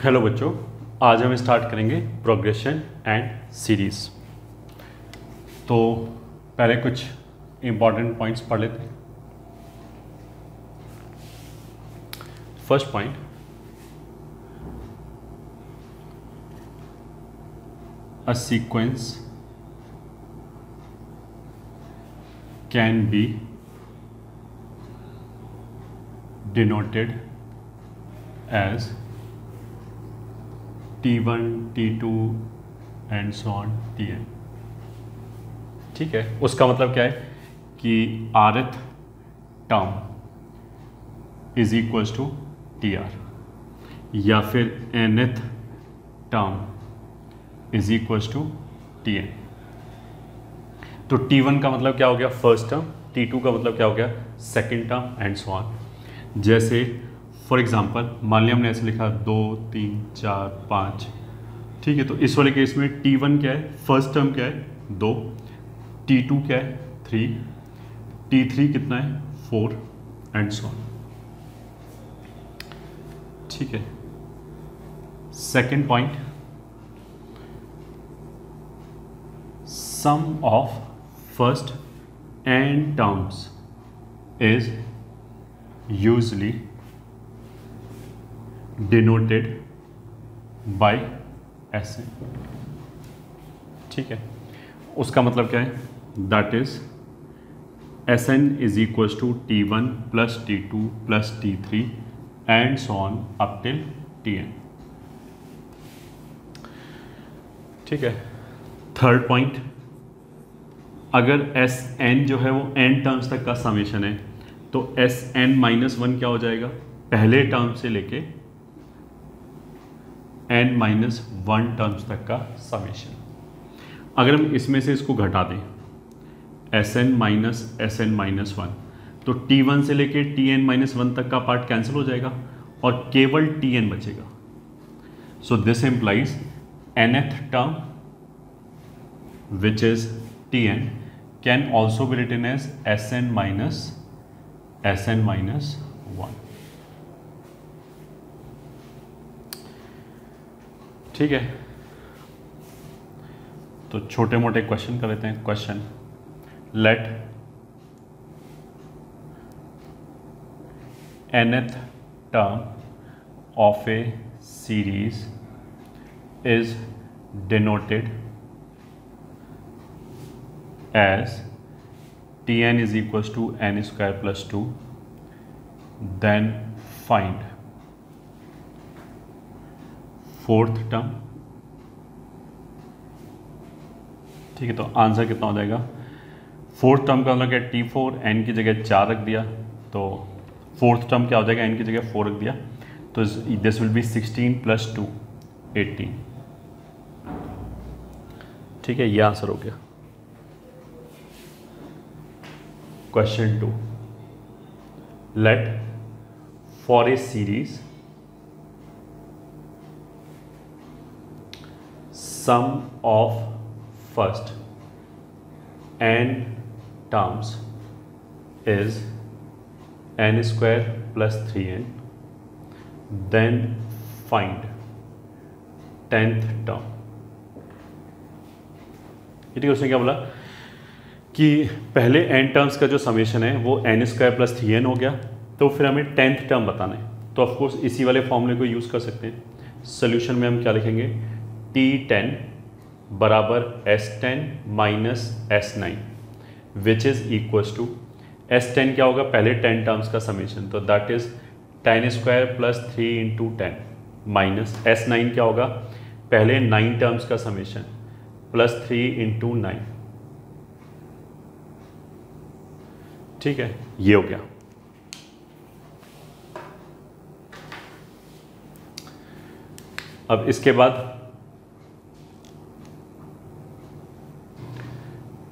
Hello बच्चों, आज हम स्टार्ट करेंगे प्रोग्रेशन एंड सीरीज। तो पहले कुछ इंपॉर्टेंट पॉइंट्स पढ़ लेते हैं। First point, a sequence can be denoted as T1, T2 and so on Tn। ठीक है, उसका मतलब क्या है कि rth term is equals to Tr या फिर nth term is equals to Tn। तो T1 का मतलब क्या हो गया, फर्स्ट टर्म, T2 का मतलब क्या हो गया, second term and so on. जैसे फॉर एग्जाम्पल मान लिया हमने ऐसे लिखा 2, 3, 4, 5। ठीक है, तो इस वाले केस में T1 क्या है, फर्स्ट टर्म क्या है 2, T2 क्या है 3, T3 कितना है 4 एंड सो ऑन। ठीक है, second point, sum of first n terms is usually denoted by Sn। ठीक है, उसका मतलब क्या है, that is Sn is equals to T1 plus T2 plus T3 and so on up till Tn। ठीक है, थर्ड पॉइंट, अगर Sn जो है वो n टर्म्स तक का समेशन है तो Sn-1 क्या हो जाएगा, पहले टर्म से लेके n-1 टर्म्स तक का समेशन। अगर हम इसमें से इसको घटा दें Sn-1 तो T1 से लेके Tn-1 तक का पार्ट कैंसिल हो जाएगा और केवल Tn बचेगा। So this implies nth term which is Tn can also be written as Sn-1। ठीक है, तो छोटे मोटे क्वेश्चन कर लेते हैं। Question, let nth term of a series is denoted as Tn is equals to n square plus 2, then find fourth term. ठीक है, तो आंसर कितना हो जाएगा, फोर्थ टर्म का मतलब क्या, T4 n की जगह 4 रख दिया तो फोर्थ टर्म क्या हो जाएगा, n की जगह 4 रख दिया तो दिस विल बी 16 प्लस 2 18। ठीक है, ये आंसर हो गया। Question 2, let for a series sum of first n terms is n square plus 3n, then find 10th term। ठीक है, उसने क्या बोला कि पहले n टर्म्स का जो समेशन है वो n स्क्वायर प्लस 3n हो गया, तो फिर हमें 10th टर्म बताना है। तो ऑफकोर्स इसी वाले फॉर्मूले को यूज़ कर सकते हैं। सोल्यूशन में हम क्या लिखेंगे, T10 बराबर S10 minus S9 which is equals to S10 क्या होगा, पहले 10 टर्म्स का समेशन, तो that is 10 square plus 3 into 10 minus S9 क्या होगा, पहले 9 टर्म्स का समेशन प्लस 3 इंटू 9। ठीक है, ये हो गया। अब इसके बाद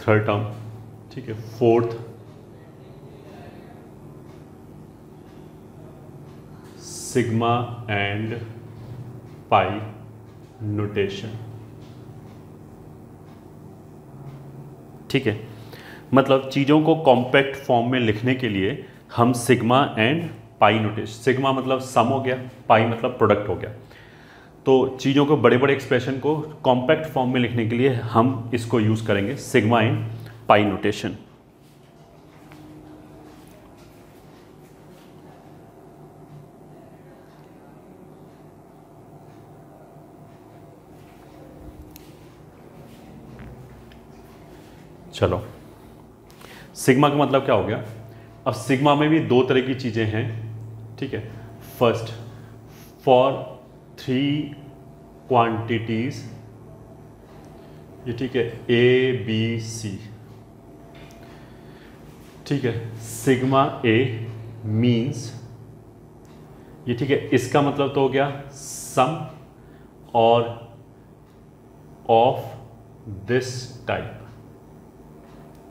थर्ड टर्म। ठीक है, fourth sigma and pi notation. ठीक है, मतलब चीज़ों को कॉम्पैक्ट फॉर्म में लिखने के लिए हम sigma and pi notation, sigma मतलब सम हो गया, पाई मतलब प्रोडक्ट हो गया। तो चीज़ों को, बड़े बड़े एक्सप्रेशन को कॉम्पैक्ट फॉर्म में लिखने के लिए हम इसको यूज़ करेंगे सिग्मा इन पाई नोटेशन। चलो, सिग्मा का मतलब क्या हो गया। अब सिग्मा में भी दो तरह की चीज़ें हैं, ठीक है। फर्स्ट, फॉर 3 क्वांटिटीज, ये ठीक है, ए बी सी, ठीक है, सिग्मा ए मीन्स, ये ठीक है, इसका मतलब तो हो गया सम और ऑफ दिस टाइप,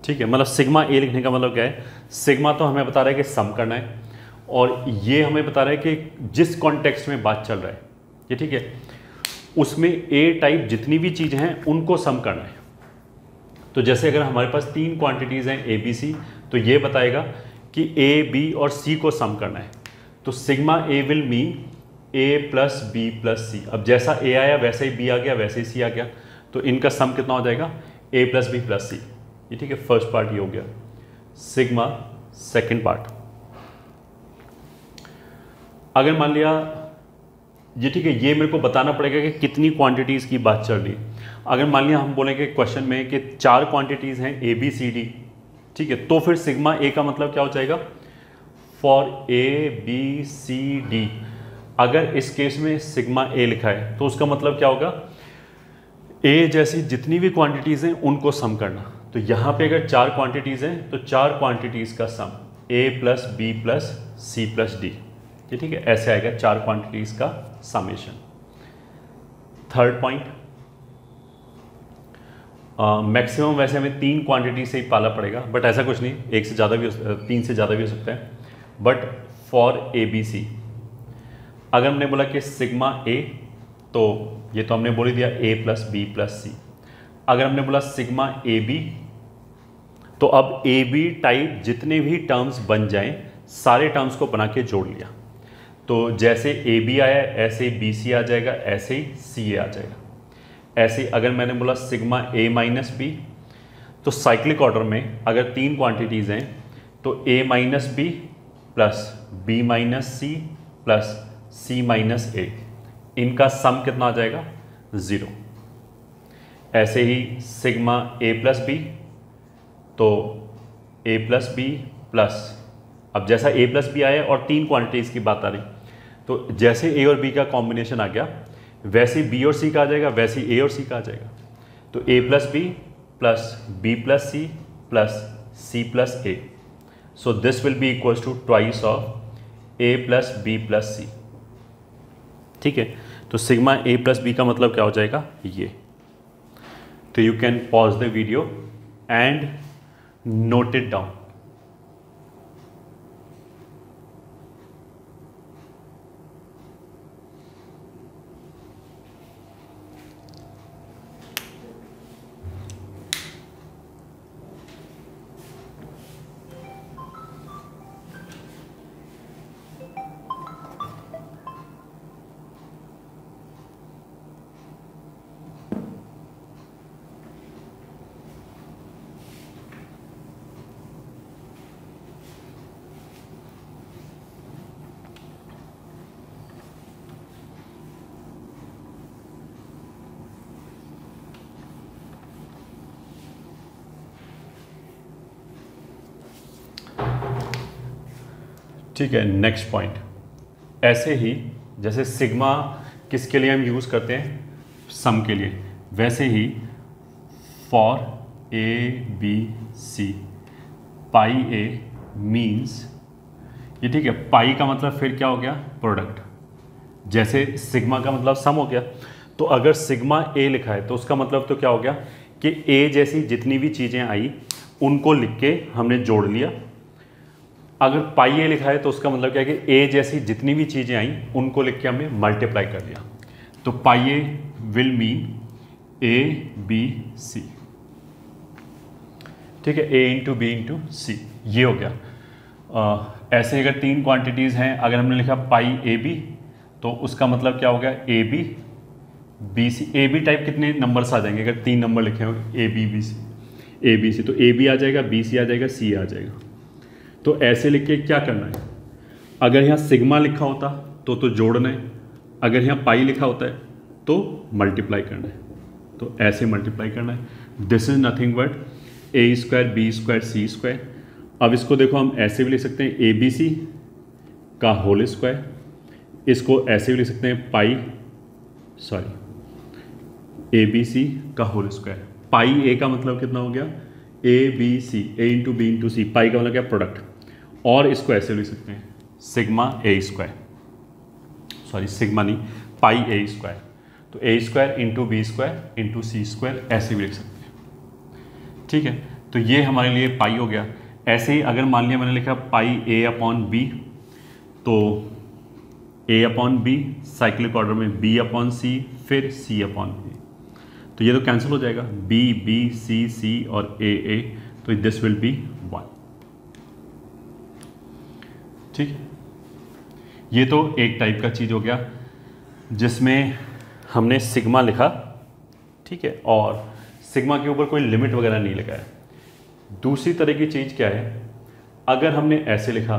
ठीक है। मतलब सिग्मा ए लिखने का मतलब क्या है, सिग्मा तो हमें बता रहा है कि सम करना है, और ये हमें बता रहा है कि जिस कॉन्टेक्स्ट में बात चल रहा है, ये ठीक है, उसमें ए टाइप जितनी भी चीज़ें हैं उनको सम करना है। तो जैसे अगर हमारे पास 3 क्वांटिटीज़ हैं ए बी सी, तो ये बताएगा कि ए बी और सी को सम करना है। तो sigma a will mean a plus b plus c. अब जैसा ए आया वैसे ही बी आ गया, वैसे ही सी आ गया, तो इनका सम कितना हो जाएगा, ए प्लस बी प्लस सी। ये ठीक है, फर्स्ट पार्ट ये हो गया। सिग्मा सेकंड पार्ट, अगर मान लिया ये ठीक है, ये मेरे को बताना पड़ेगा कि कितनी क्वांटिटीज़ की बात चल रही है। अगर मान लिया हम बोलेंगे क्वेश्चन में कि 4 क्वांटिटीज़ हैं ए बी सी डी, ठीक है, तो फिर सिग्मा ए का मतलब क्या हो जाएगा, for a B c d. अगर इस केस में सिग्मा ए लिखा है तो उसका मतलब क्या होगा, ए जैसी जितनी भी क्वांटिटीज़ हैं उनको सम करना। तो यहाँ पे अगर 4 क्वांटिटीज़ हैं तो 4 क्वांटिटीज़ का sum a plus b plus c plus d, ये ठीक है, ऐसे आएगा 4 क्वांटिटीज़ का समेशन। थर्ड पॉइंट, मैक्सिमम वैसे हमें 3 क्वांटिटी से ही पाला पड़ेगा, बट ऐसा कुछ नहीं, 1 से ज़्यादा भी 3 से ज़्यादा भी हो सकता है। But for a B c, अगर हमने बोला कि सिग्मा ए, तो ये तो हमने बोल ही दिया ए प्लस बी प्लस सी। अगर हमने बोला सिग्मा ए बी, तो अब ए बी टाइप जितने भी टर्म्स बन जाएं, सारे टर्म्स को बना के जोड़ लिया। तो जैसे ए बी आया ऐसे ही बी सी आ जाएगा, ऐसे ही सी ए आ जाएगा। ऐसे ही अगर मैंने बोला सिग्मा ए माइनस बी, तो साइक्लिक ऑर्डर में अगर 3 क्वांटिटीज़ हैं तो a minus b plus B minus c plus c minus a, इनका सम कितना आ जाएगा, 0। ऐसे ही सिग्मा ए प्लस बी, तो ए प्लस बी प्लस, अब जैसा ए प्लस बी आया और 3 क्वांटिटीज़ की बात आ रही, तो जैसे ए और बी का कॉम्बिनेशन आ गया वैसे बी और सी का आ जाएगा, वैसे ए और सी का आ जाएगा। तो a plus b plus b plus c plus a, so this will be equals to twice of A plus b plus c, ठीक है। तो सिग्मा ए प्लस बी का मतलब क्या हो जाएगा, ये। तो you can pause the video and note it down. ठीक है, नेक्स्ट पॉइंट, ऐसे ही जैसे सिग्मा किसके लिए हम यूज़ करते हैं, सम के लिए, वैसे ही for a B c pi a means, ये ठीक है, पाई का मतलब फिर क्या हो गया, प्रोडक्ट। जैसे सिग्मा का मतलब सम हो गया, तो अगर सिग्मा ए लिखा है तो उसका मतलब तो क्या हो गया कि ए जैसी जितनी भी चीज़ें आई उनको लिख के हमने जोड़ लिया। अगर पाई ए लिखा है तो उसका मतलब क्या है कि ए जैसी जितनी भी चीज़ें आई उनको लिख के हमने मल्टीप्लाई कर लिया। तो pi a will mean a B c, ठीक है, a into B into c, ये हो गया। ऐसे अगर 3 क्वांटिटीज़ हैं, अगर हमने लिखा पाई ए बी, तो उसका मतलब क्या हो गया, ए b b C, a b type कितने नंबर्स आ जाएंगे अगर 3 नंबर लिखे हो, a b b C, a B c, तो ए बी आ जाएगा, बी सी आ जाएगा, सी आ जाएगा। तो ऐसे लिख के क्या करना है, अगर यहाँ सिग्मा लिखा होता तो जोड़ना है, अगर यहाँ पाई लिखा होता है तो मल्टीप्लाई करना है, तो ऐसे मल्टीप्लाई करना है। This is nothing but a square b square c square. अब इसको देखो हम ऐसे भी लिख सकते हैं ए बी सी का होल स्क्वायर, इसको ऐसे भी लिख सकते हैं पाई, सॉरी ए बी सी का होल स्क्वायर। पाई ए का मतलब कितना हो गया, A B C, A into B into C, pi का मतलब क्या, प्रोडक्ट। और इसको ऐसे लिख सकते हैं sigma A square, sorry sigma नहीं, पाई ए स्क्वायर, तो A square into B square into C square, ऐसे भी लिख सकते हैं। ठीक है, तो ये हमारे लिए पाई हो गया। ऐसे ही अगर मान लिया मैंने लिखा पाई ए अपॉन बी, तो ए अपॉन बी साइक्लिक ऑर्डर में, बी अपॉन सी, फिर सी अपॉन बी, तो ये तो कैंसिल हो जाएगा, बी बी सी सी और ए, तो दिस विल बी 1। ठीक है, ये तो एक टाइप का चीज़ हो गया जिसमें हमने सिग्मा लिखा, ठीक है, और सिग्मा के ऊपर कोई लिमिट वगैरह नहीं लगाया। दूसरी तरह की चीज़ क्या है, अगर हमने ऐसे लिखा,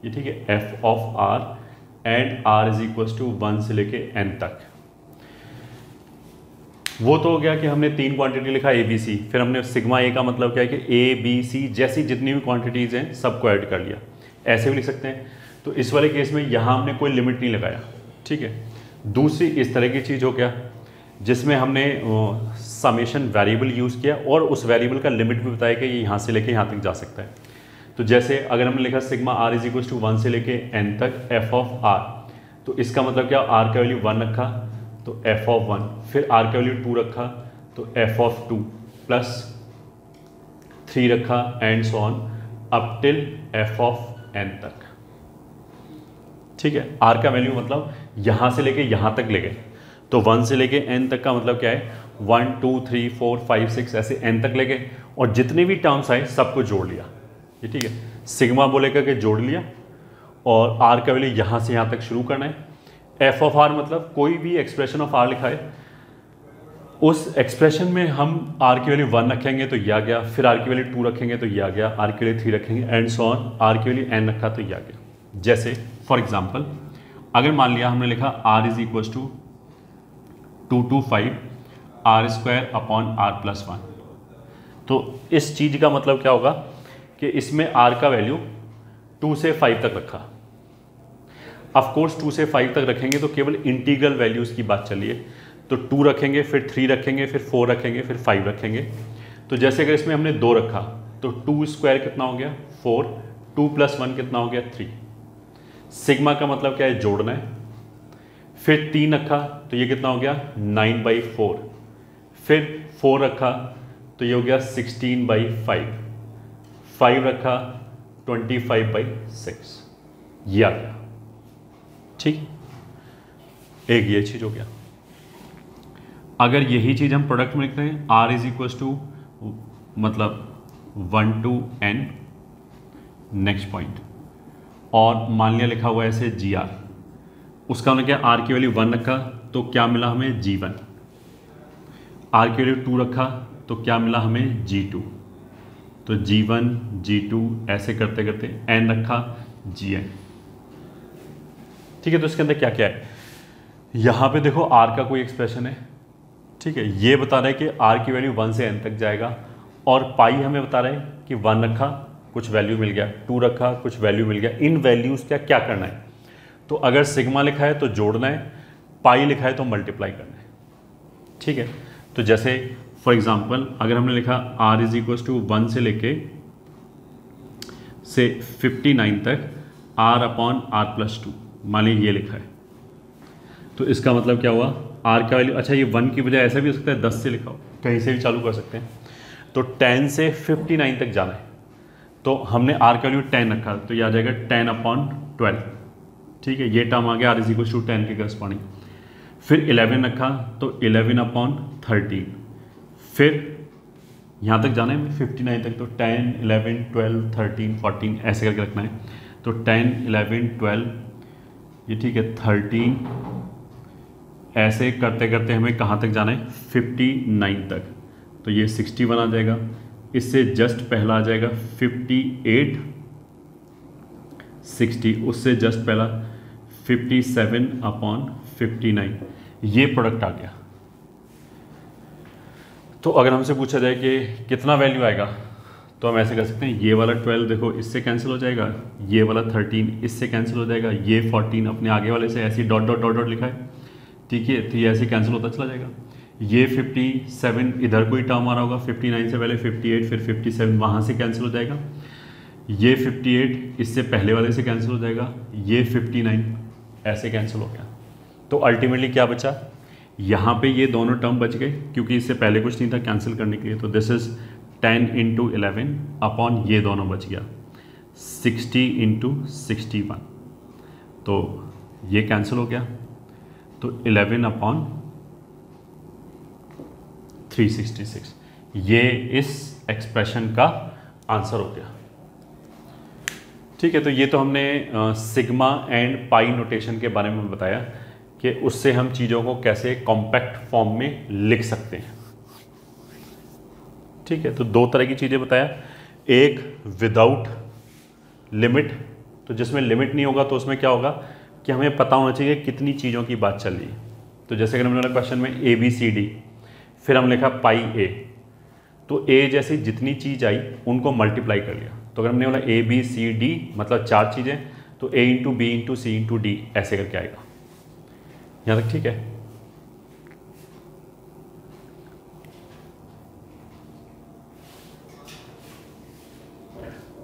ये ठीक है, f of r and r is equal to 1 से लेके n तक, वो तो हो गया कि हमने 3 क्वांटिटी लिखा ए बी सी, फिर हमने सिग्मा ए का मतलब क्या है कि ए बी सी जैसी जितनी भी क्वांटिटीज़ हैं सबको ऐड कर लिया, ऐसे भी लिख सकते हैं। तो इस वाले केस में यहाँ हमने कोई लिमिट नहीं लगाया। ठीक है, दूसरी इस तरह की चीज़ हो गया जिसमें हमने समेशन वेरिएबल यूज़ किया और उस वेरिएबल का लिमिट भी बताया कि ये यहाँ से लेके यहाँ तक जा सकता है। तो जैसे अगर हमने लिखा sigma are is equal to 1 से लेके n तक एफ ऑफ आर, तो इसका मतलब क्या, आर का वैल्यू 1 रखा तो एफ ऑफ 1, फिर आर का वैल्यू 2 रखा तो एफ ऑफ 2 प्लस 3 रखा and so on up till F of n तक। ठीक है, आर का वैल्यू मतलब यहाँ से लेके यहाँ तक ले गए, तो 1 से लेके n तक का मतलब क्या है, 1 2 3 4 5 6 ऐसे n तक ले गए और जितने भी टर्म्स आए सबको जोड़ लिया। ये ठीक है, सिग्मा बोलेगा कि जोड़ लिया और आर का वैल्यू यहाँ से यहाँ तक शुरू करना है। एफ ऑफ आर मतलब कोई भी एक्सप्रेशन ऑफ आर लिखा है, उस एक्सप्रेशन में हम आर की वैल्यू 1 रखेंगे तो ये आ गया, फिर आर की वैल्यू 2 रखेंगे तो ये आ गया, आर की वैल्यू 3 रखेंगे एंड सो ऑन, आर की वैल्यू n रखा तो ये आ गया। जैसे फॉर एग्जांपल अगर मान लिया हमने लिखा r is equal to 225 r square upon r plus 1, तो इस चीज़ का मतलब क्या होगा कि इसमें r का वैल्यू 2 से 5 तक रखा। ऑफ कोर्स 2 से 5 तक रखेंगे तो केवल इंटीग्रल वैल्यूज़ की बात चलिए, तो 2 रखेंगे, फिर 3 रखेंगे, फिर 4 रखेंगे, फिर 5 रखेंगे। तो जैसे अगर इसमें हमने 2 रखा तो 2 स्क्वायर कितना हो गया 4, 2 प्लस 1 कितना हो गया 3। सिग्मा का मतलब क्या है, जोड़ना है। फिर 3 रखा तो ये कितना हो गया 9/4, फिर 4 रखा तो ये हो गया 16/5, 5 रखा 25/6, ये आ गया। ठीक, एक ये चीज़ हो गया। अगर यही चीज़ हम प्रोडक्ट में लिखते हैं, r इज इक्वल टू मतलब 1 to n नेक्स्ट पॉइंट, और मान लिया लिखा हुआ है ऐसे gr, उसका मतलब क्या, r की वैल्यू 1 रखा तो क्या मिला हमें g1, r की वैल्यू 2 रखा तो क्या मिला हमें g2, तो g1 g2 ऐसे करते करते n रखा gn। ठीक है, तो इसके अंदर क्या क्या है, यहाँ पे देखो r का कोई एक्सप्रेशन है, ठीक है, ये बता रहा है कि r की वैल्यू 1 से n तक जाएगा, और पाई हमें बता रहा है कि 1 रखा कुछ वैल्यू मिल गया, 2 रखा कुछ वैल्यू मिल गया। इन वैल्यूज़ का क्या करना है, तो अगर सिग्मा लिखा है तो जोड़ना है, पाई लिखा है तो मल्टीप्लाई करना है। ठीक है, तो जैसे फॉर एग्जांपल अगर हमने लिखा r इज इक्वल टू 1 से लेके से 59 तक r अपॉन r प्लस 2, मान लीजिए ये लिखा है, तो इसका मतलब क्या हुआ, r का वैल्यू, अच्छा ये 1 की बजाय ऐसा भी हो सकता है 10 से लिखा हो, कहीं से भी चालू कर सकते हैं। तो 10 से 59 तक जाना है, तो हमने r का वैल्यू 10 रखा तो ये आ जाएगा 10 अपॉन 12। ठीक है, ये टर्म आ गया r इज इक्वल टू 10 के करस्पॉन्डिंग। फिर 11 रखा तो 11 अपॉन 13, फिर यहाँ तक जाना है 59 तक, तो 10 11 12 13 14 ऐसे करके रखना है। तो 10 11 12, ये ठीक है, 13 ऐसे करते करते हमें कहाँ तक जाना है, 59 तक। तो ये 61 आ जाएगा, इससे जस्ट पहला आ जाएगा 58, 60, उससे जस्ट पहला 57/59, ये प्रोडक्ट आ गया। तो अगर हमसे पूछा जाए कि कितना वैल्यू आएगा, तो हम ऐसे कर सकते हैं, ये वाला 12 देखो इससे कैंसिल हो जाएगा, ये वाला 13 इससे कैंसिल हो जाएगा, ये 14 अपने आगे वाले से ऐसे डॉट डॉट डॉट डॉट लिखा है, ठीक है, तो ये ऐसे कैंसिल होता चला जाएगा। ये 57 इधर कोई टर्म आ रहा होगा, 59 से पहले 58, फिर 57 वहाँ से कैंसिल हो जाएगा, ये 58 इससे पहले वाले से कैंसिल हो जाएगा, ये 59 ऐसे कैंसिल हो गया। तो अल्टीमेटली क्या बचा, यहाँ पे ये दोनों टर्म बच गए क्योंकि इससे पहले कुछ नहीं था कैंसिल करने के लिए। तो दिस इज 10 × 11 अपॉन ये दोनों बच गया 60 × 61, तो ये कैंसिल हो गया, तो 11/366, ये इस एक्सप्रेशन का आंसर हो गया। ठीक है, तो ये तो हमने सिग्मा एंड पाई नोटेशन के बारे में बताया कि उससे हम चीज़ों को कैसे कॉम्पैक्ट फॉर्म में लिख सकते हैं। ठीक है, तो दो तरह की चीज़ें बताया, एक विदाउट लिमिट, तो जिसमें लिमिट नहीं होगा तो उसमें क्या होगा कि हमें पता होना चाहिए कितनी चीज़ों की बात चल रही है। तो जैसे कि हमने क्वेश्चन में ABCD, फिर हम लिखा पाई A, तो A जैसी जितनी चीज़ आई उनको मल्टीप्लाई कर लिया। तो अगर हमने बोला ABCD मतलब 4 चीज़ें, तो A × B × C × D ऐसे करके आएगा। यहाँ तक ठीक है।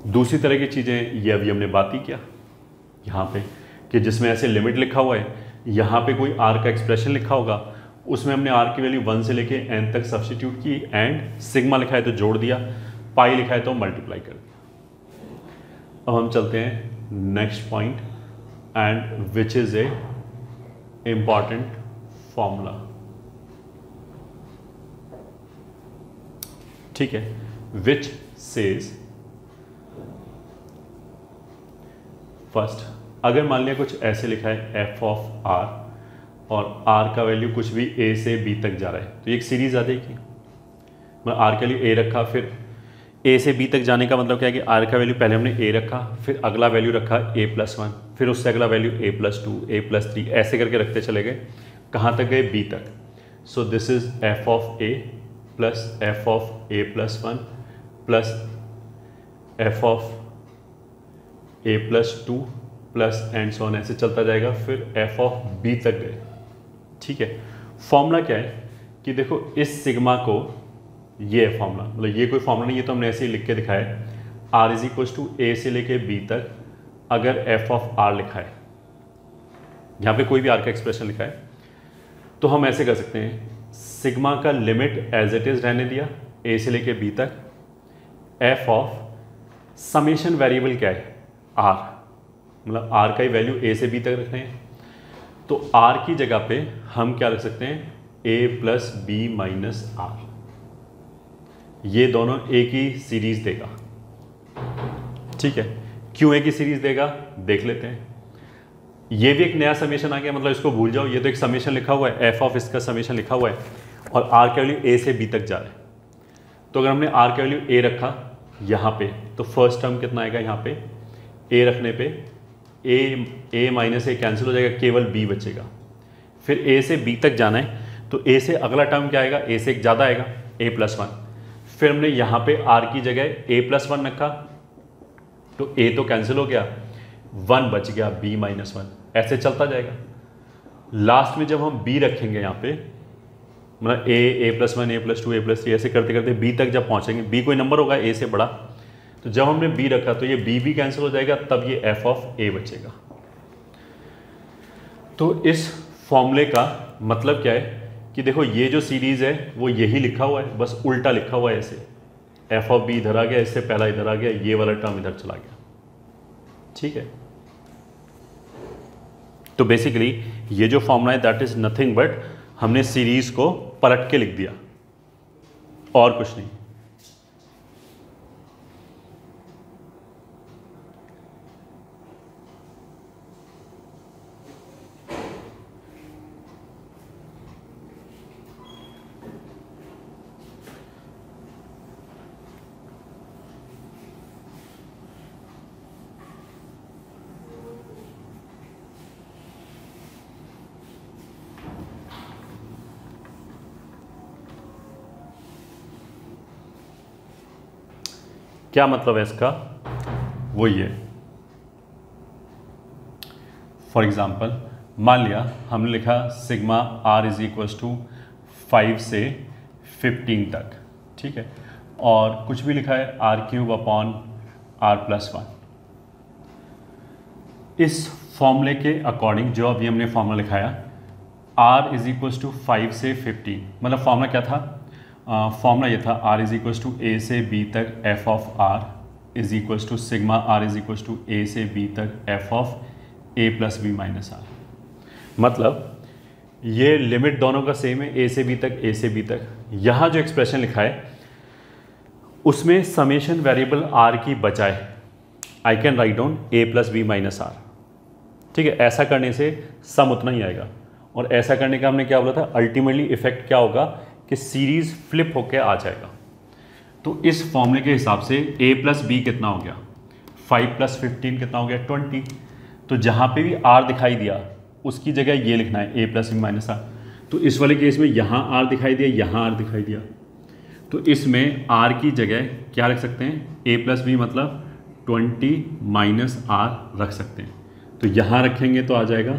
दूसरी तरह की चीज़ें ये अभी हमने बात ही किया यहाँ पे, कि जिसमें ऐसे लिमिट लिखा हुआ है, यहाँ पे कोई R का एक्सप्रेशन लिखा होगा, उसमें हमने R की वैल्यू 1 से लेके n तक सब्स्टिट्यूट की, एंड सिग्मा लिखा है तो जोड़ दिया, पाई लिखा है तो मल्टीप्लाई कर दिया। अब हम चलते हैं next point, and which is a important formula. ठीक है, विच सेज, फर्स्ट अगर मान लिया कुछ ऐसे लिखा है f ऑफ r और r का वैल्यू कुछ भी a से b तक जा रहा है, तो एक सीरीज आ जाएगी। मैं r के लिए a रखा, फिर a से b तक जाने का मतलब क्या है कि r का वैल्यू पहले हमने a रखा, फिर अगला वैल्यू रखा a+1, फिर उससे अगला वैल्यू a+2, a+3 ऐसे करके रखते चले गए, कहाँ तक गए, b तक। सो this is f of a plus f of a+1 plus f of a+2 plus and so on, ऐसे चलता जाएगा, फिर f ऑफ b तक गए। ठीक है, फॉर्मूला क्या है कि देखो इस सिग्मा को, ये है फॉर्मूला, मतलब ये कोई फॉर्मूला नहीं, ये तो हमने ऐसे ही लिख के दिखाया है, r is equal to a से लेके b तक अगर f ऑफ r लिखा है, यहाँ पे कोई भी r का एक्सप्रेशन लिखा है, तो हम ऐसे कर सकते हैं, सिग्मा का लिमिट एज इट इज रहने दिया a से लेके b तक, f ऑफ समेशन वेरिएबल क्या है, r, मतलब r का ही वैल्यू a से b तक रख रहे हैं, तो r की जगह पे हम क्या रख सकते हैं, a + b - r, ये दोनों एक ही सीरीज देगा। ठीक है, क्यों एक ही सीरीज देगा देख लेते हैं। ये भी एक नया समेशन आ गया, मतलब इसको भूल जाओ, ये तो एक समेशन लिखा हुआ है, f ऑफ इसका समेशन लिखा हुआ है और r का वैल्यू a से b तक जा रहा है। तो अगर हमने r का वैल्यू a रखा यहाँ पे, तो फर्स्ट टर्म कितना आएगा, यहाँ पे a रखने पे a - a कैंसिल हो जाएगा, केवल b बचेगा। फिर a से b तक जाना है, तो a से अगला टर्म क्या आएगा, a से एक ज़्यादा आएगा, a+1। फिर हमने यहाँ पे r की जगह a+1 रखा, तो a तो कैंसिल हो गया, 1 बच गया, b - 1, ऐसे चलता जाएगा। लास्ट में जब हम b रखेंगे यहाँ पे, मतलब a+1 a+2 a+3 ऐसे करते करते b तक जब पहुँचेंगे, b कोई नंबर होगा a से बड़ा, तो जब हमने b रखा तो ये b भी कैंसिल हो जाएगा, तब ये f ऑफ a बचेगा। तो इस फॉर्मूले का मतलब क्या है कि देखो ये जो सीरीज है वो यही लिखा हुआ है, बस उल्टा लिखा हुआ है, ऐसे f ऑफ b इधर आ गया, इससे पहला इधर आ गया, ये वाला टर्म इधर चला गया। ठीक है, तो बेसिकली ये जो फॉर्मूला है दैट इज नथिंग बट हमने सीरीज को पलट के लिख दिया, और कुछ नहीं। क्या मतलब है इसका, वो ये, फॉर एग्जाम्पल मान लिया हमने लिखा sigma are is equals to 5 से 15 तक, ठीक है, और कुछ भी लिखा है r cube upon r plus 1। इस फॉर्मूले के अकॉर्डिंग जो अभी हमने फॉर्मूला लिखाया, आर इज इक्वल्स टू 5 से 15, मतलब फॉर्मूला क्या था, फॉर्मूला ये था R is equals to A से बी तक F of R is equals to sigma are is equals to A से बी तक F of A plus B minus R. मतलब ये लिमिट दोनों का सेम है, ए से बी तक, ए से बी तक। यहाँ जो एक्सप्रेशन लिखा है उसमें समेशन वेरिएबल आर की बजाय I can write down a plus B minus r, ठीक है। ऐसा करने से सम उतना ही आएगा, और ऐसा करने का हमने क्या बोला था, अल्टीमेटली इफेक्ट क्या होगा कि सीरीज फ्लिप होके आ जाएगा। तो इस फॉर्मूले के हिसाब से a प्लस बी कितना हो गया, 5 प्लस 15 कितना हो गया, 20। तो जहाँ पे भी r दिखाई दिया उसकी जगह ये लिखना है a plus B minus r. तो इस वाले केस में यहाँ r दिखाई दिया, यहाँ r दिखाई दिया, तो इसमें r की जगह क्या रख सकते हैं, a प्लस बी मतलब 20 माइनस r रख सकते हैं। तो यहाँ रखेंगे तो आ जाएगा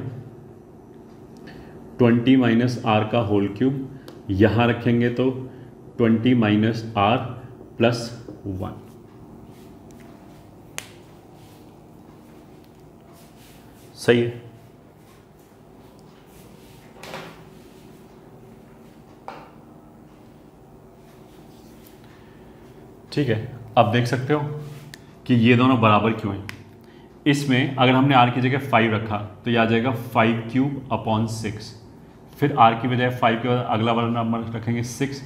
20 माइनस आर का होल क्यूब, यहाँ रखेंगे तो 20 माइनस आर प्लस 1। सही है। ठीक है, अब देख सकते हो कि ये दोनों बराबर क्यों हैं। इसमें अगर हमने r की जगह 5 रखा तो ये आ जाएगा 5 क्यूब अपॉन 6, फिर r की बजाय 5 के बाद अगला वाला नंबर रखेंगे 6,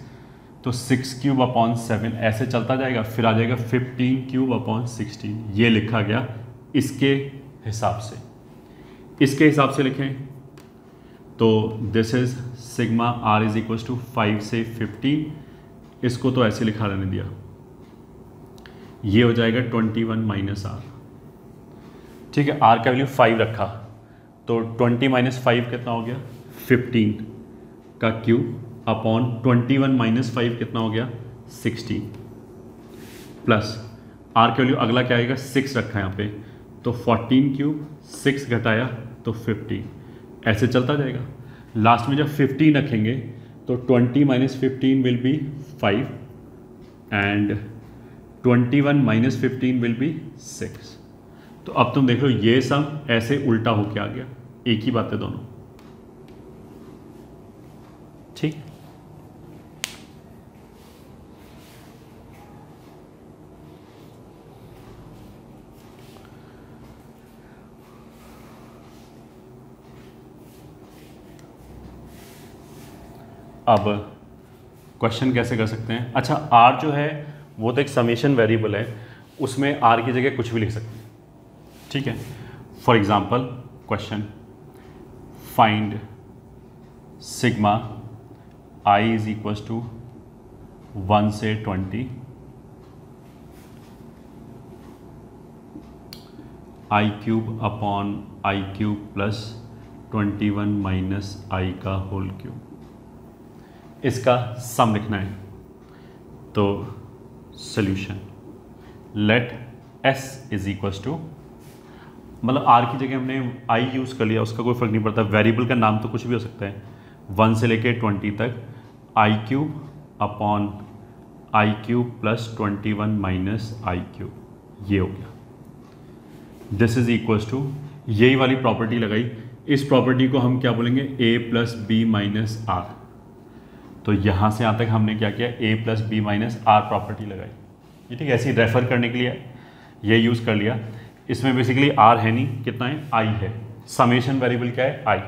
तो 6 क्यूब अपॉन 7, ऐसे चलता जाएगा, फिर आ जाएगा 15 क्यूब अपॉन 16। ये लिखा गया इसके हिसाब से। इसके हिसाब से लिखें तो this is sigma r is equal to 5 से 15, इसको तो ऐसे लिखा रहने दिया, ये हो जाएगा 21 माइनस आर, ठीक है। r का वैल्यू 5 रखा तो 20 माइनस 5 कितना हो गया, 15 का क्यूब अपॉन 21 माइनस 5 कितना हो गया, 16, प्लस r का वैल्यू अगला क्या आएगा, 6 रखा है यहाँ पे, तो 14 क्यूब, 6 घटाया तो 15, ऐसे चलता जाएगा। लास्ट में जब 15 रखेंगे तो 20 minus 15 will be 5 and 21 minus 15 will be 6। तो अब तुम देख लो ये सम ऐसे उल्टा होके आ गया, एक ही बात है दोनों, ठीक। अब क्वेश्चन कैसे कर सकते हैं, अच्छा r जो है वो तो एक समेशन वेरिएबल है, उसमें r की जगह कुछ भी लिख सकते हैं, ठीक है। For example question, find sigma i is equal to 1 से 20 I cube upon I cube plus 21 minus आई का होल क्यूब। इसका सम लिखना है, तो solution let s is equal to, मतलब r की जगह हमने i यूज़ कर लिया, उसका कोई फर्क नहीं पड़ता, वेरिएबल का नाम तो कुछ भी हो सकता है, 1 से लेके 20 तक I cube upon I cube plus 21 minus I cube, ये हो गया। दिस इज इक्वल टू, यही वाली प्रॉपर्टी लगाई, इस प्रॉपर्टी को हम क्या बोलेंगे, a plus B minus r. तो यहाँ से यहाँ तक हमने क्या किया, a plus B minus r property लगाई, ये ठीक है। ऐसे रेफर करने के लिए ये यूज़ कर लिया। इसमें बेसिकली r है नहीं, कितना है, i है, समेशन वेरिएबल क्या है, i।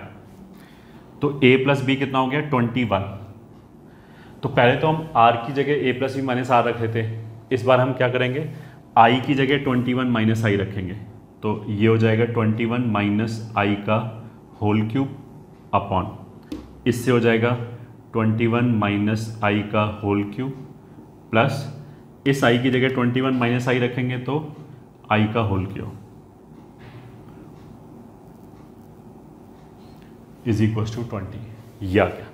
तो a प्लस बी कितना हो गया, 21। तो पहले तो हम r की जगह a plus B minus r रख रहे थे, इस बार हम क्या करेंगे, i की जगह 21 माइनस आई रखेंगे, तो ये हो जाएगा 21 माइनस आई का होल क्यूब अपॉन, इससे हो जाएगा 21 माइनस आई का होल क्यूब प्लस इस आई की जगह 21 माइनस आई रखेंगे तो आई का whole cube is equal to 20, या क्या,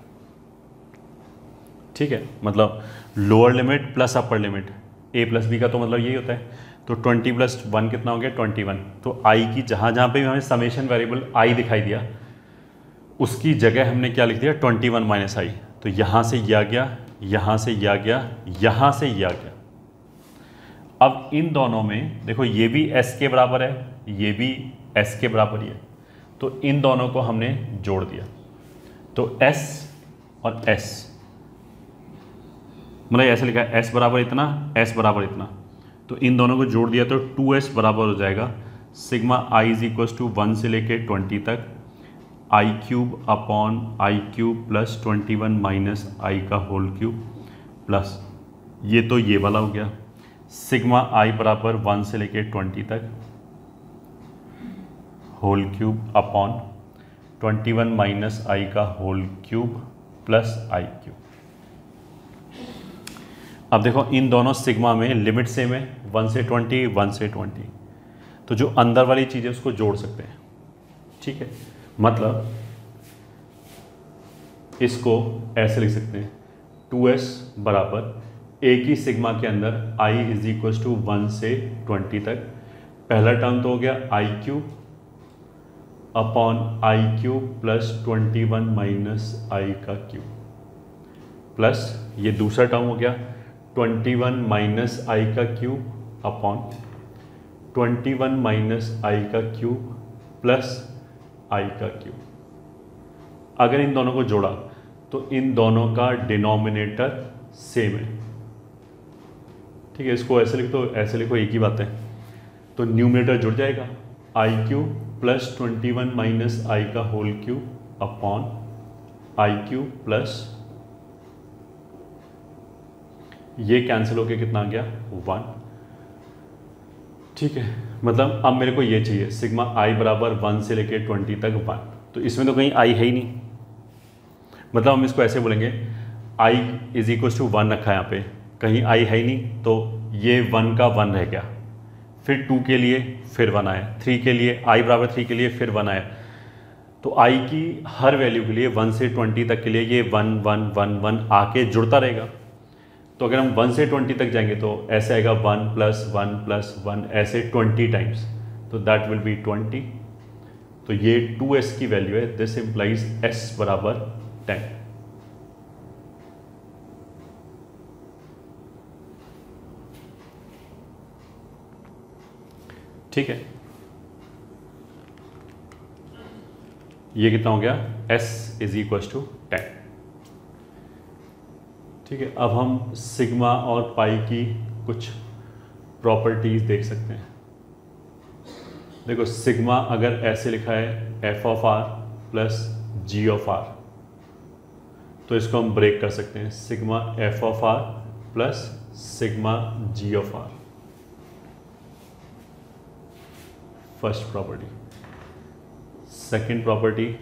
ठीक है। मतलब lower limit plus upper limit A plus B का तो मतलब यही होता है। तो 20 प्लस 1 कितना हो गया 21। तो आई की जहाँ जहाँ पे भी हमें समेशन वेरिएबल आई दिखाई दिया उसकी जगह हमने क्या लिख दिया 21 माइनस आई। तो यहाँ से ये आ गया, यहाँ से ये आ गया, यहाँ से ये आ गया। अब इन दोनों में देखो ये भी s के बराबर है, ये भी s के बराबर ही है, तो इन दोनों को हमने जोड़ दिया। तो s और s मतलब ऐसे लिखा है s बराबर इतना, s बराबर इतना, तो इन दोनों को जोड़ दिया तो 2s बराबर हो जाएगा sigma i is equal to 1 से लेके 20 तक I cube upon I cube plus 21 minus आई का होल क्यूब प्लस ये तो ये वाला हो गया सिग्मा i बराबर 1 से लेके 20 तक होल क्यूब अपॉन 21 माइनस आई का होल क्यूब प्लस आई क्यूब। अब देखो इन दोनों सिग्मा में लिमिट सेम है 1 से 20, 1 से 20, तो जो अंदर वाली चीज़ है उसको जोड़ सकते हैं। ठीक है, मतलब इसको ऐसे लिख सकते हैं 2s बराबर एक ही सिग्मा के अंदर i इज इक्वल टू 1 से 20 तक पहला टर्म तो हो गया I cube upon I cube plus 21 minus आई का क्यूब प्लस ये दूसरा टर्म हो गया 21 माइनस आई का क्यूब अपॉन 21 माइनस आई का क्यूब प्लस आई का क्यूब। अगर इन दोनों को जोड़ा तो इन दोनों का डिनोमिनेटर सेम है। ठीक है, इसको ऐसे लिख दो, ऐसे लिखो, एक ही बात है। तो न्यूमिनेटर जुड़ जाएगा आई क्यूब प्लस 21 माइनस आई का होल क्यूब अपॉन आई क्यूब प्लस ये कैंसिल होके कितना आ गया 1। ठीक है, मतलब अब मेरे को ये चाहिए सिग्मा आई बराबर 1 से लेके 20 तक 1। तो इसमें तो कहीं आई है ही नहीं, मतलब हम इसको ऐसे बोलेंगे आई इज इक्वल टू 1 रखा है यहाँ पे, कहीं आई है ही नहीं, तो ये 1 का 1 रह गया। फिर 2 के लिए फिर 1 आया, 3 के लिए आई बराबर 3 के लिए फिर 1 आया। तो आई की हर वैल्यू के लिए 1 से 20 तक के लिए ये 1 1 1 1 आके जुड़ता रहेगा। तो अगर हम 1 से 20 तक जाएंगे तो ऐसे आएगा 1 प्लस 1 प्लस 1 ऐसे 20 टाइम्स, तो दैट विल बी 20। तो ये 2s की वैल्यू है, दिस इंप्लाइज s बराबर 10। ठीक है, ये कितना हो गया s इज इक्वल टू 10। ठीक है, अब हम सिग्मा और पाई की कुछ प्रॉपर्टीज देख सकते हैं। देखो सिग्मा अगर ऐसे लिखा है f of r plus g of r, तो इसको हम ब्रेक कर सकते हैं sigma f of r plus sigma g of r। First property. Second property,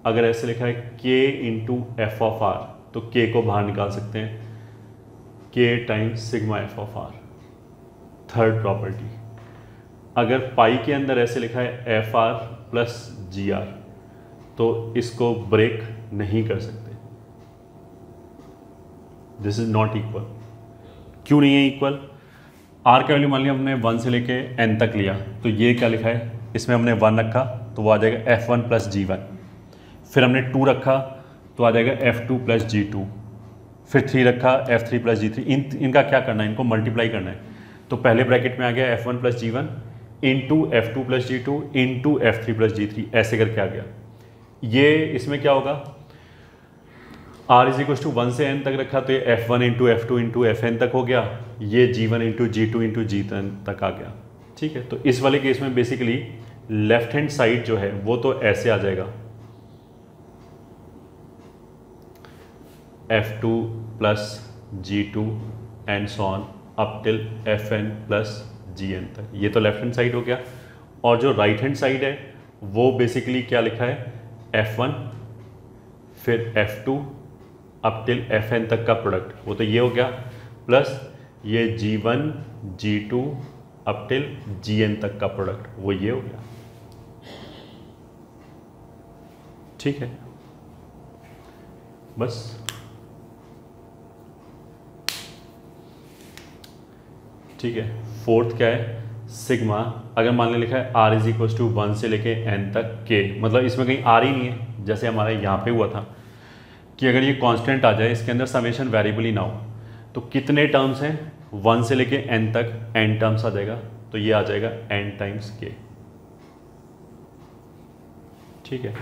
अगर ऐसे लिखा है k into f of r, तो k को बाहर निकाल सकते हैं k times sigma f of r। Third property, अगर पाई के अंदर ऐसे लिखा है f r plus g r, तो इसको ब्रेक नहीं कर सकते, दिस इज नॉट इक्वल। क्यों नहीं है इक्वल? आर का वैल्यू मान लिया हमने 1 से लेके n तक लिया, तो ये क्या लिखा है, इसमें हमने 1 रखा तो वो आ जाएगा f1 प्लस g1, फिर हमने 2 रखा तो आ जाएगा f2 प्लस g2, फिर 3 रखा f3 प्लस g3। इनका क्या करना है, इनको मल्टीप्लाई करना है। तो पहले ब्रैकेट में आ गया f1 plus g1 into f2 plus g2 into f3 plus g3, ऐसे करके आ गया। ये इसमें क्या होगा, r इज इक्वल टू 1 से n तक रखा तो ये f1 into f2 into fn तक हो गया, ये g1 into g2 into g10 तक आ गया। ठीक है, तो इस वाले केस में बेसिकली लेफ्ट हैंड साइड जो है वो तो ऐसे आ जाएगा f2 plus g2 and so on up till fn plus gn तक, ये तो लेफ्ट हैंड साइड हो गया। और जो राइट हैंड साइड है वो बेसिकली क्या लिखा है, f1 फिर f2 अप टिल fn तक का प्रोडक्ट, वो तो ये हो गया, प्लस ये g1 g2 up till gn तक का प्रोडक्ट, वो ये हो गया। ठीक है, बस ठीक है। फोर्थ क्या है, सिग्मा, अगर मान लें लिखा है r इज इक्वल टू 1 से लेके n तक k, मतलब इसमें कहीं r ही नहीं है, जैसे हमारे यहाँ पे हुआ था कि अगर ये कांस्टेंट आ जाए, इसके अंदर समेशन वेरिएबल ही ना हो, तो कितने टर्म्स हैं, 1 से लेके n तक n टर्म्स आ जाएगा, तो ये आ जाएगा n टाइम्स k। ठीक है।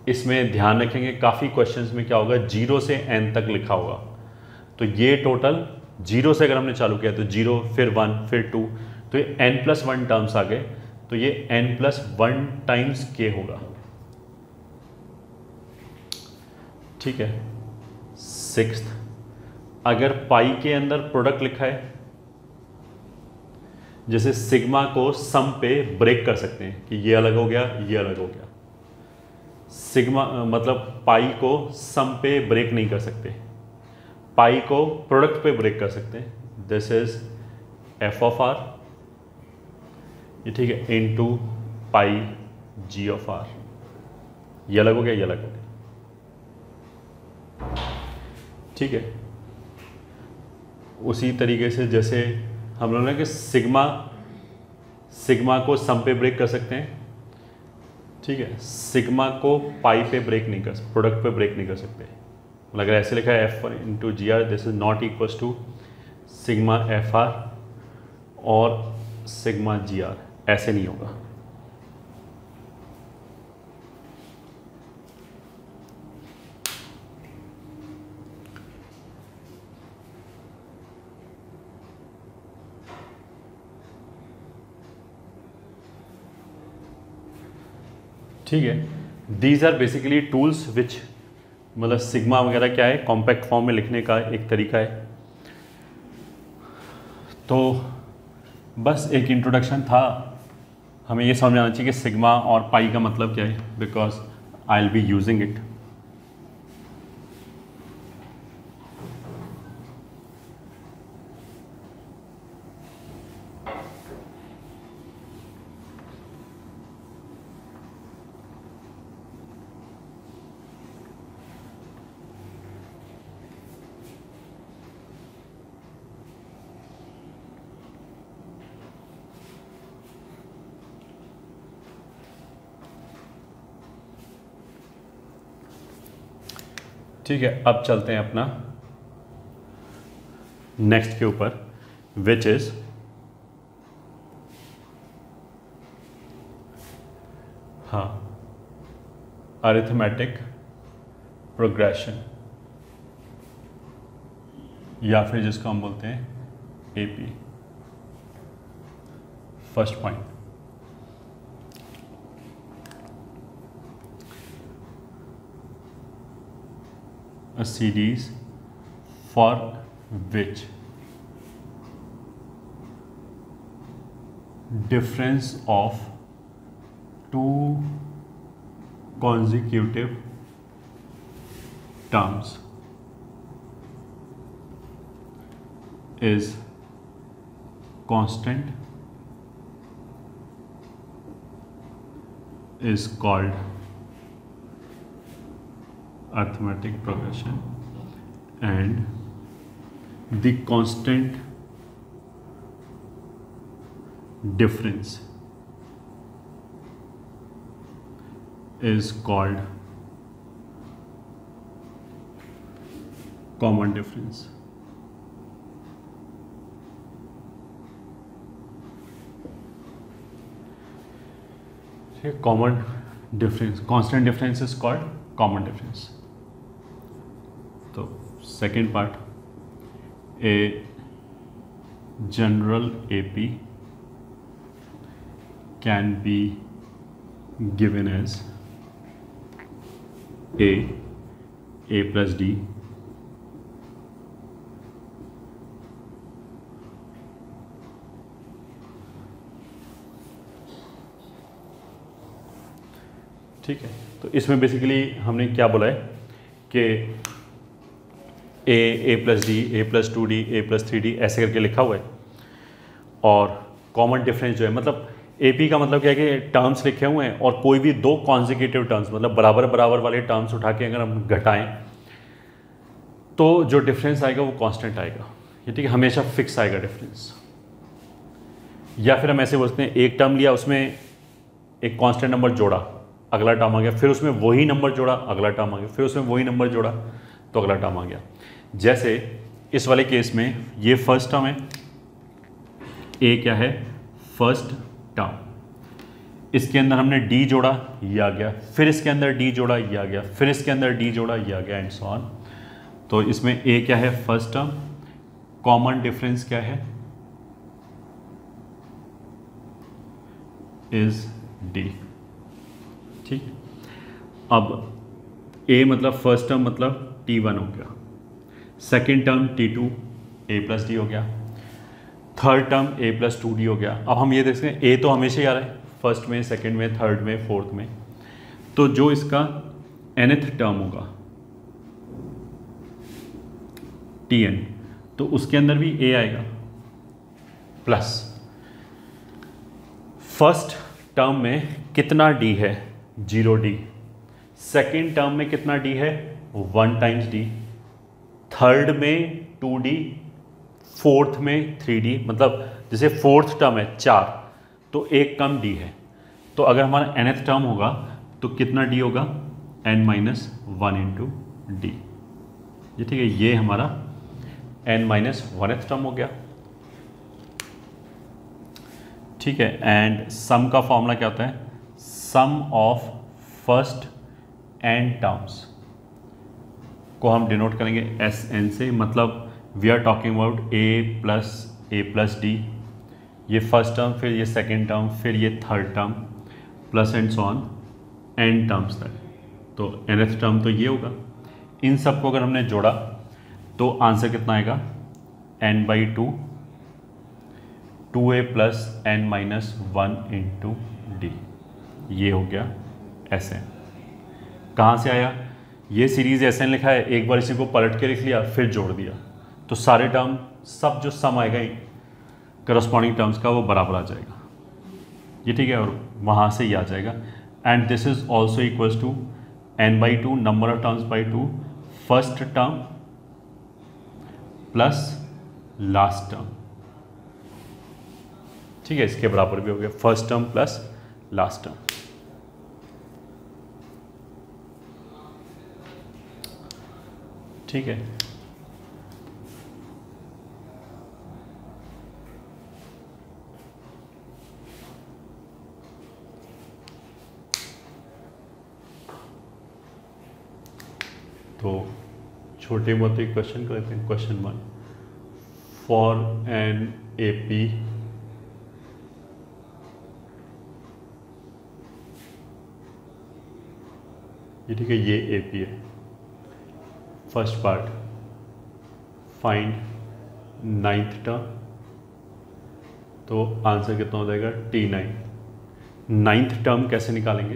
इसमें ध्यान रखेंगे काफ़ी क्वेश्चंस में क्या होगा, 0 से n तक लिखा होगा, तो ये टोटल 0 से अगर हमने चालू किया तो 0 फिर 1 फिर 2, तो ये n+1 टर्म्स आ गए, तो ये n+1 टाइम्स k होगा। ठीक है। सिक्स्थ, अगर पाई के अंदर प्रोडक्ट लिखा है, जैसे सिग्मा को सम पे ब्रेक कर सकते हैं कि ये अलग हो गया, ये अलग हो गया। सिग्मा मतलब पाई को सम पे ब्रेक नहीं कर सकते, पाई को प्रोडक्ट पे ब्रेक कर सकते हैं। This is f of r, ये ठीक है, into pi g of r, ये अलग हो गया, ये अलग हो गया। ठीक है। उसी तरीके से जैसे हम लोगों ने कि सिग्मा को सम पे ब्रेक कर सकते हैं, ठीक है, सिग्मा को पाई पे ब्रेक नहीं कर सकते, प्रोडक्ट पे ब्रेक नहीं कर सकते। मतलब अगर ऐसे लिखा है f into g r, this is not equal to sigma f r और सिग्मा जी आर, ऐसे नहीं होगा। ठीक है। These are basically tools which, मतलब सिग्मा वगैरह क्या है, कॉम्पैक्ट फॉर्म में लिखने का एक तरीका है। तो बस एक इंट्रोडक्शन था, हमें ये समझ आना चाहिए कि सिग्मा और पाई का मतलब क्या है, because I will be using it. ठीक है। अब चलते हैं अपना नेक्स्ट के ऊपर, विच इज अरिथमेटिक प्रोग्रेशन, या फिर जिसको हम बोलते हैं AP. First point, a series for which difference of two consecutive terms is constant is called arithmetic progression, and the constant difference is called common difference. Common difference, constant difference is called common difference. तो second part, a general AP can be given as a plus d ठीक है। तो इसमें basically हमने क्या बोला है कि a plus d, a plus 2d, a plus 3d ऐसे करके लिखा हुआ है, और कॉमन डिफरेंस जो है, मतलब AP का मतलब क्या है कि टर्म्स लिखे हुए हैं और कोई भी दो कॉन्जिक्यूटिव टर्म्स, मतलब बराबर बराबर वाले टर्म्स उठा के अगर हम घटाएं तो जो डिफरेंस आएगा वो कांस्टेंट आएगा। ये ठीक है, हमेशा फिक्स आएगा डिफरेंस। या फिर हम ऐसे बोलते हैं एक टर्म लिया, उसमें एक कांस्टेंट नंबर जोड़ा, अगला टर्म आ गया, फिर उसमें वही नंबर जोड़ा, अगला टर्म आ गया, फिर उसमें वही नंबर जोड़ा तो अगला टर्म आ गया। जैसे इस वाले केस में ये फर्स्ट टर्म है, ए क्या है, फर्स्ट टर्म, इसके अंदर हमने डी जोड़ा, ये आ गया, फिर इसके अंदर डी जोड़ा, ये आ गया, फिर इसके अंदर डी जोड़ा, ये आ गया, एंड सो ऑन। तो इसमें ए क्या है, फर्स्ट टर्म, कॉमन डिफरेंस क्या है, इज डी। ठीक, अब ए मतलब फर्स्ट टर्म मतलब T1 हो गया, second term T2 a plus D हो गया, third term a plus 2d हो गया। अब हम ये देखते हैं a तो हमेशा ही आ रहा है, फर्स्ट में, सेकेंड में, थर्ड में, फोर्थ में, तो जो इसका nth टर्म होगा Tn, तो उसके अंदर भी a आएगा, प्लस फर्स्ट टर्म में कितना d है, 0d, सेकेंड टर्म में कितना d है, 1 टाइम्स d, थर्ड में 2d, फोर्थ में 3d, मतलब जैसे फोर्थ टर्म है 4 तो एक कम d है, तो अगर हमारा nth टर्म होगा तो कितना d होगा, n-1 इंटू डी। ये ठीक है, ये हमारा n-1th टर्म हो गया। ठीक है, एंड सम का फॉर्मूला क्या होता है, sum of first n terms को हम डिनोट करेंगे Sn से, मतलब we are talking about a plus d, ये फर्स्ट टर्म, फिर ये सेकेंड टर्म, फिर ये third term, plus and so on n terms तक। तो nth टर्म तो ये होगा, इन सब को अगर हमने जोड़ा तो आंसर कितना आएगा, n/2 2a plus n-1 into D, ये हो गया Sn। कहाँ से आया, ये सीरीज Sn लिखा है, एक बार इसी को पलट के लिख लिया, फिर जोड़ दिया, तो सारे टर्म, सब जो सम आएगा करस्पॉन्डिंग टर्म्स का वो बराबर आ जाएगा। ये ठीक है, और वहाँ से ही आ जाएगा। And this is also equals to n/2 number of terms by 2 first term plus last term. ठीक है, इसके बराबर भी हो गया, first term plus last term. ठीक है, तो छोटे मोटे क्वेश्चन करते हैं। क्वेश्चन 1, फॉर एन AP ये ठीक है, ये AP है। First part, find 9th term, तो आंसर कितना हो जाएगा, T9। 9th टर्म कैसे निकालेंगे,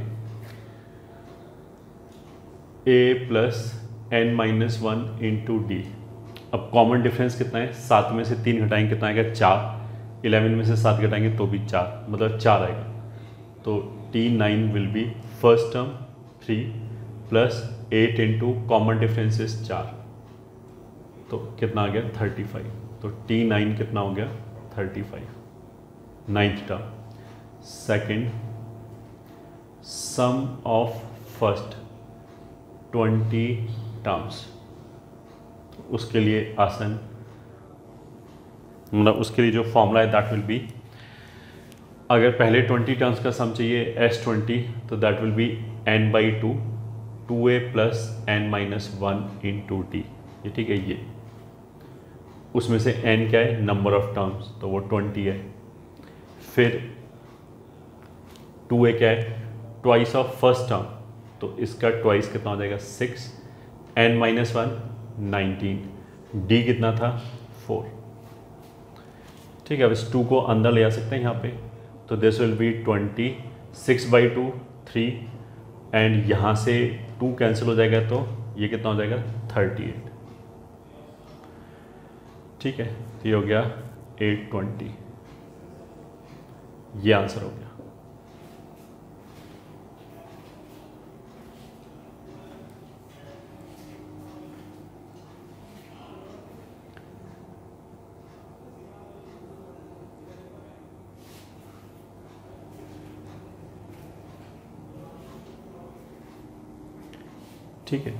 a plus n-1 into D. अब कॉमन डिफरेंस कितना है, 7 में से 3 घटाएंगे कितना आएगा, 4, 11 में से 7 घटाएंगे तो भी 4, मतलब 4 आएगा। तो T9 will be first term 3 plus 8 into common difference is 4, तो कितना आ गया, 35। तो T9 कितना हो गया, 35, 9th term. Second, sum of first 20 terms, उसके लिए आसन, मतलब उसके लिए जो फॉर्मूला है दैट विल बी, अगर पहले 20 टर्म्स का सम चाहिए S20 तो that will be n/2 2a plus n-1 into D. ये ठीक है, ये उसमें से n क्या है, नंबर ऑफ टर्म्स, तो वो 20 है। फिर 2a क्या है, ट्वाइस ऑफ फर्स्ट टर्म, तो इसका ट्वाइस कितना हो जाएगा, 6, n-1 19, d कितना था, 4। ठीक है, अब इस 2 को अंदर ले आ सकते हैं यहाँ पे, तो दिस विल बी 20, 6/2 3, एंड यहाँ से 2 कैंसिल हो जाएगा तो ये कितना हो जाएगा, 38। ठीक है, तो ये हो गया 820, ये आंसर हो गया। ठीक है।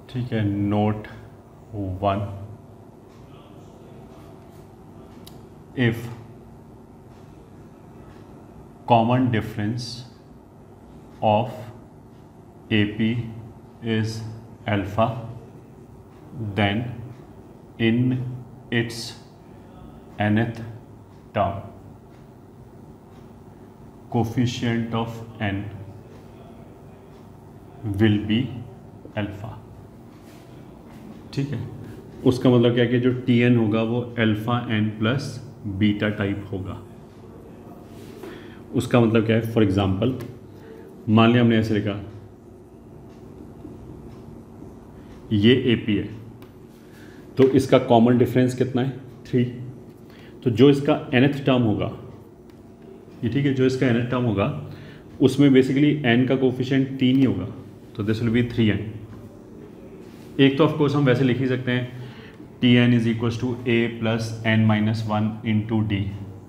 ठीक है, note 1, if common difference of AP is alpha, then in its nth term coefficient of n will be alpha। ठीक है, उसका मतलब क्या है कि जो Tn होगा वो alpha n plus beta type होगा। उसका मतलब क्या है, फॉर एग्जांपल मान लिया हमने ऐसे लिखा, ये AP है तो इसका कॉमन डिफरेंस कितना है 3, तो जो इसका nth टर्म होगा ये, ठीक है, जो इसका nth टर्म होगा उसमें बेसिकली n का कोफिशिएंट 3 ही होगा, तो दिस विल बी 3n। एक तो ऑफकोर्स हम वैसे लिख ही सकते हैं Tn is equals to a plus n minus 1 into d.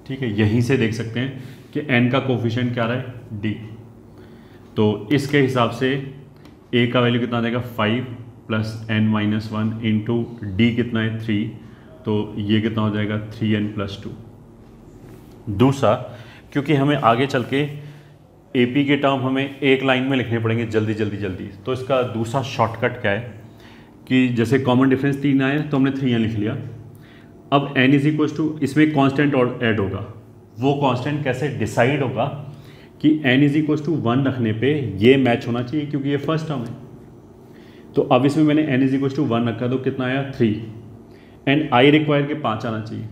ठीक है, यहीं से देख सकते हैं कि n का कोफिशिएंट क्या रहा है d, तो इसके हिसाब से a का वैल्यू कितना देगा 5 plus n minus 1 into D कितना है 3, तो ये कितना हो जाएगा 3n प्लस 2। दूसरा, क्योंकि हमें आगे चल के AP के टर्म हमें एक लाइन में लिखने पड़ेंगे जल्दी जल्दी जल्दी, तो इसका दूसरा शॉर्टकट क्या है कि जैसे कॉमन डिफरेंस 3 आया तो हमने 3n लिख लिया। अब n इज इक्वल टू, इसमें कांस्टेंट और ऐड होगा, वो कांस्टेंट कैसे डिसाइड होगा कि n इज इक्वल टू 1 रखने पे ये मैच होना चाहिए क्योंकि ये फर्स्ट टर्म है। तो अब इसमें मैंने n इज इक्वल टू 1 रखा तो कितना आया 3, एंड आई रिक्वायर के 5 आना चाहिए,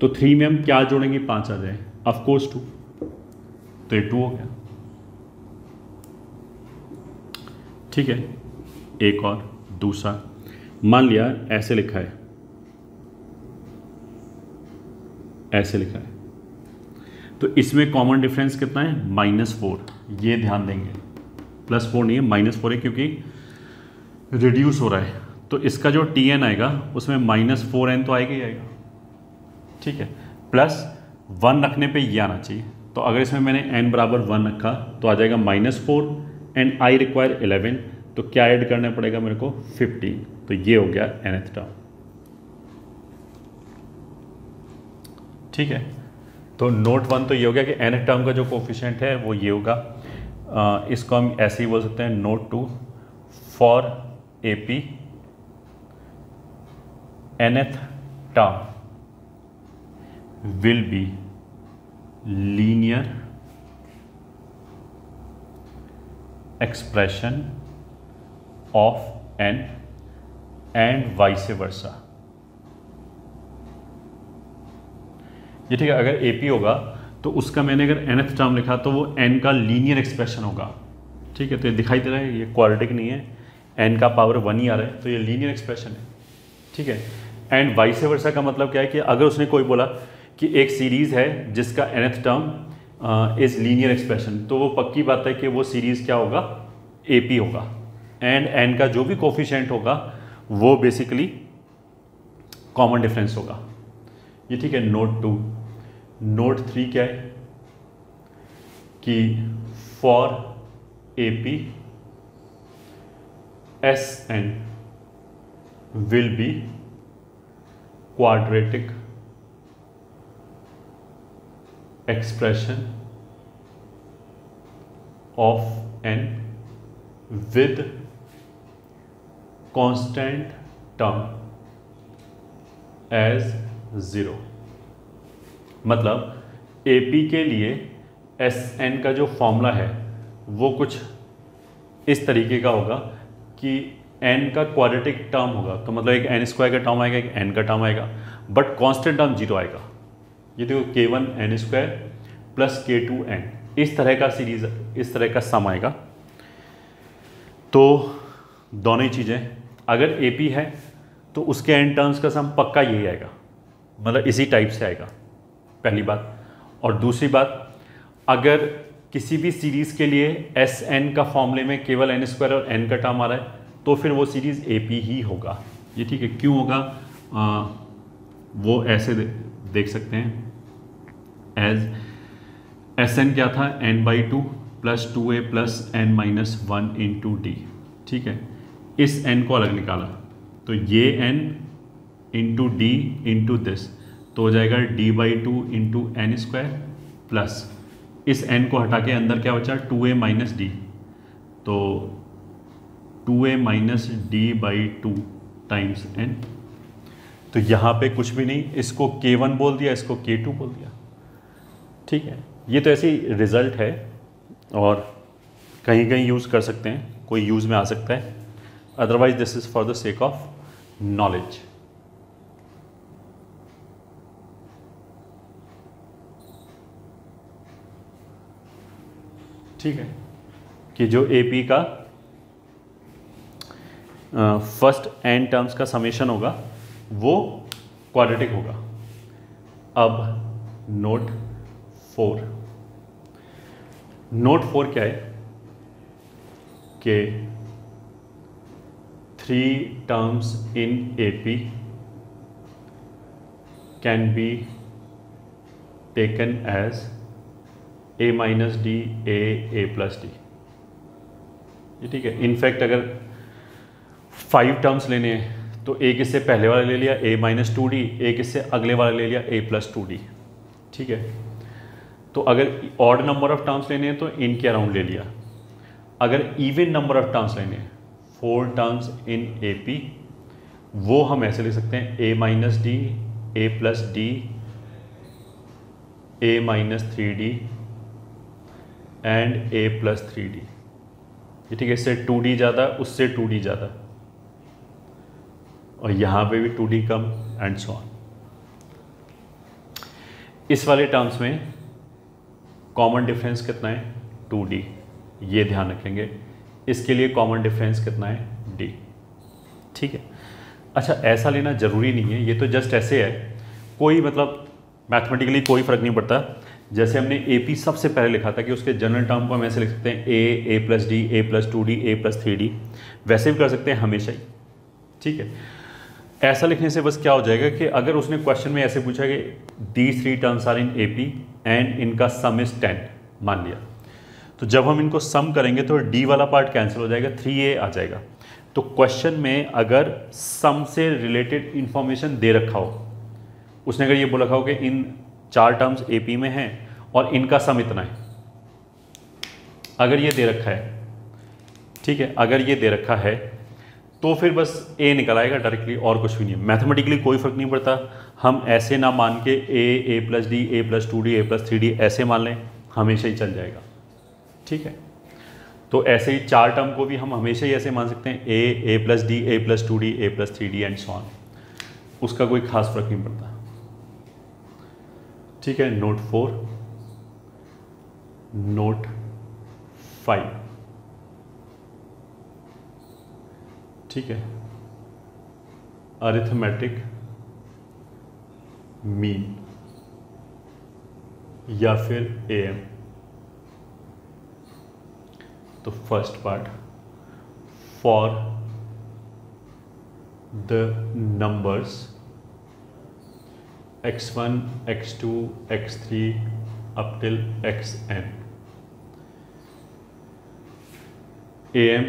तो 3 में हम क्या जोड़ेंगे 5 आ जाए, ऑफकोर्स 2, तो ये 2 हो गया। ठीक है, एक और दूसरा, मान लिया ऐसे लिखा है, ऐसे लिखा है, तो इसमें कॉमन डिफरेंस कितना है -4, ये ध्यान देंगे, +4 नहीं है -4 है क्योंकि रिड्यूस हो रहा है, तो इसका जो Tn आएगा उसमें -4n तो आएगा ही आएगा। ठीक है, +1 रखने पे ये आना चाहिए, तो अगर इसमें मैंने n बराबर 1 रखा तो आ जाएगा -4 एंड आई रिक्वायर 11, तो क्या ऐड करना पड़ेगा मेरे को 15, तो ये हो गया nth टर्म। ठीक है, तो नोट 1 तो ये हो गया कि nth टर्म का जो कोफिशिएंट है वो ये होगा। इसको हम ऐसे ही बोल सकते हैं, note 2, for AP nth term will be linear expression of n and vice versa। ये ठीक है, अगर AP होगा तो उसका मैंने अगर nth टर्म लिखा तो वो n का लीनियर एक्सप्रेशन होगा। ठीक है, तो ये दिखाई दे रहा है, ये क्वाड्रेटिक नहीं है, n का पावर 1 ही आ रहा है, तो ये लीनियर एक्सप्रेशन है। ठीक है, एंड वाइस वर्सा का मतलब क्या है कि अगर उसने कोई बोला कि एक सीरीज़ है जिसका nth term is linear expression, तो वो पक्की बात है कि वो सीरीज़ क्या होगा AP होगा, एंड n का जो भी कोफिशिएंट होगा वो बेसिकली कॉमन डिफरेंस होगा। ये ठीक है, नोट 2। नोट 3 क्या है कि for AP Sn will be quadratic expression of n with constant term as 0। मतलब AP के लिए Sn का जो फॉर्मूला है वो कुछ इस तरीके का होगा कि n का क्वाड्रेटिक टर्म होगा, तो मतलब एक n स्क्वायर का टर्म आएगा, एक n का टर्म आएगा, बट कांस्टेंट टर्म 0 आएगा। ये देखो k1 n square plus k2 n, इस तरह का सीरीज, इस तरह का सम आएगा। तो दोनों ही चीज़ें, अगर AP है तो उसके एन टर्म्स का सम पक्का यही आएगा, मतलब इसी टाइप से आएगा, पहली बात। और दूसरी बात, अगर किसी भी सीरीज़ के लिए SN का फॉर्मूले में केवल n² और n का टर्म आ रहा है तो फिर वो सीरीज़ AP ही होगा। ये ठीक है, क्यों होगा वो ऐसे देख सकते हैं, एज SN क्या था, n/2 + 2a + n-1 × d। ठीक है, इस n को अलग निकाला तो ये n × d × दिस तो हो जाएगा d/2 × n² प्लस इस n को हटा के अंदर क्या बचा, 2a - d, तो 2a - d/2 टाइम्स n। तो यहाँ पे कुछ भी नहीं, इसको K1 बोल दिया, इसको K2 बोल दिया। ठीक है, ये तो ऐसी रिजल्ट है और कहीं कहीं यूज़ कर सकते हैं, कोई यूज़ में आ सकता है, otherwise this is for the sake of knowledge. ठीक है, कि जो AP का फर्स्ट n टर्म्स का समेशन होगा वो क्वाड्रेटिक होगा। अब नोट 4 क्या है कि 3 terms in AP can be taken as a - d a + d। ये ठीक है, इनफैक्ट अगर 5 टर्म्स लेने हैं तो एक इससे पहले वाला ले लिया a - 2d, एक इससे अगले वाला ले लिया a + 2d। ठीक है, तो अगर ऑड नंबर ऑफ टर्म्स लेने हैं तो इनके अराउंड ले लिया, अगर इवन नंबर ऑफ टर्म्स लेने हैं 4 टर्म्स इन AP, वो हम ऐसे लिख सकते हैं a - d a + d a - 3d and a + 3d। ये ठीक है, इससे 2d ज़्यादा, उससे 2d ज़्यादा, और यहाँ पे भी 2d come and so on. इस वाले टर्म्स में कॉमन डिफरेंस कितना है, 2d, ये ध्यान रखेंगे। इसके लिए कॉमन डिफरेंस कितना है, d। ठीक है, अच्छा ऐसा लेना ज़रूरी नहीं है, ये तो जस्ट ऐसे है, कोई मतलब मैथमेटिकली कोई फ़र्क नहीं पड़ता। जैसे हमने AP सबसे पहले लिखा था कि उसके जनरल टर्म को हम ऐसे लिख सकते हैं a + d a + 2d a + 3d, वैसे भी कर सकते हैं हमेशा ही। ठीक है, ऐसा लिखने से बस क्या हो जाएगा कि अगर उसने क्वेश्चन में ऐसे पूछा कि these 3 terms are in AP and इनका सम इज़ 10 मान लिया, तो जब हम इनको सम करेंगे तो d वाला पार्ट कैंसिल हो जाएगा, 3a आ जाएगा। तो क्वेश्चन में अगर सम से रिलेटेड इंफॉर्मेशन दे रखा हो, उसने अगर ये बोला रखा हो कि इन 4 टर्म्स AP में हैं और इनका सम इतना है, अगर ये दे रखा है, ठीक है, अगर ये दे रखा है तो फिर बस A निकल आएगा डायरेक्टली, और कुछ भी नहीं है। मैथमेटिकली कोई फ़र्क नहीं पड़ता, हम ऐसे ना मान के a + d a + 2d a + 3d ऐसे मान लें, हमेशा ही चल जाएगा। ठीक है, तो ऐसे ही 4 टर्म को भी हम हमेशा ही ऐसे मान सकते हैं a + d a + 2d a + 3d and so on, उसका कोई खास फर्क नहीं पड़ता। ठीक है, नोट 4। नोट 5, ठीक है, अरिथमेटिक मीन या फिर AM। तो first part, for the numbers x1 x2 x3 up till xn, AM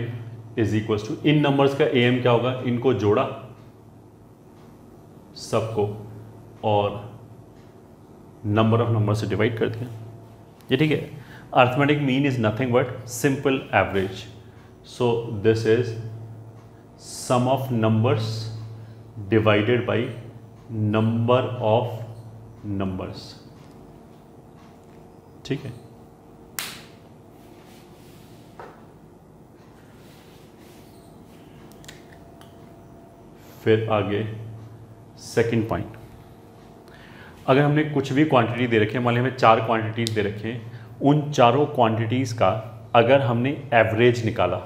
is equal to, इन नंबर्स का AM क्या होगा, इनको जोड़ा सबको और नंबर ऑफ नंबर से डिवाइड कर दिया। ये ठीक है, arithmetic mean is nothing but simple average. So this is sum of numbers divided by number of numbers. ठीक है, फिर आगे सेकंड पॉइंट, अगर हमने कुछ भी क्वांटिटी दे रखी है, मान ली हमें 4 क्वांटिटीज दे रखे हैं, उन चारों क्वांटिटीज़ का अगर हमने एवरेज निकाला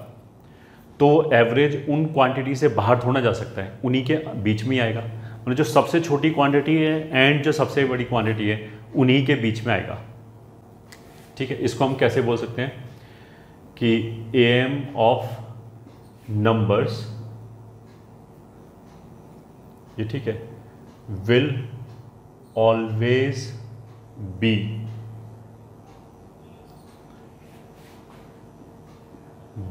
तो एवरेज उन क्वांटिटी से बाहर थोड़ा जा सकता है, उन्हीं के बीच में ही आएगा। मतलब जो सबसे छोटी क्वांटिटी है एंड जो सबसे बड़ी क्वांटिटी है उन्हीं के बीच में आएगा। ठीक है, इसको हम कैसे बोल सकते हैं कि एम ऑफ नंबर्स, ये ठीक है, विल ऑलवेज बी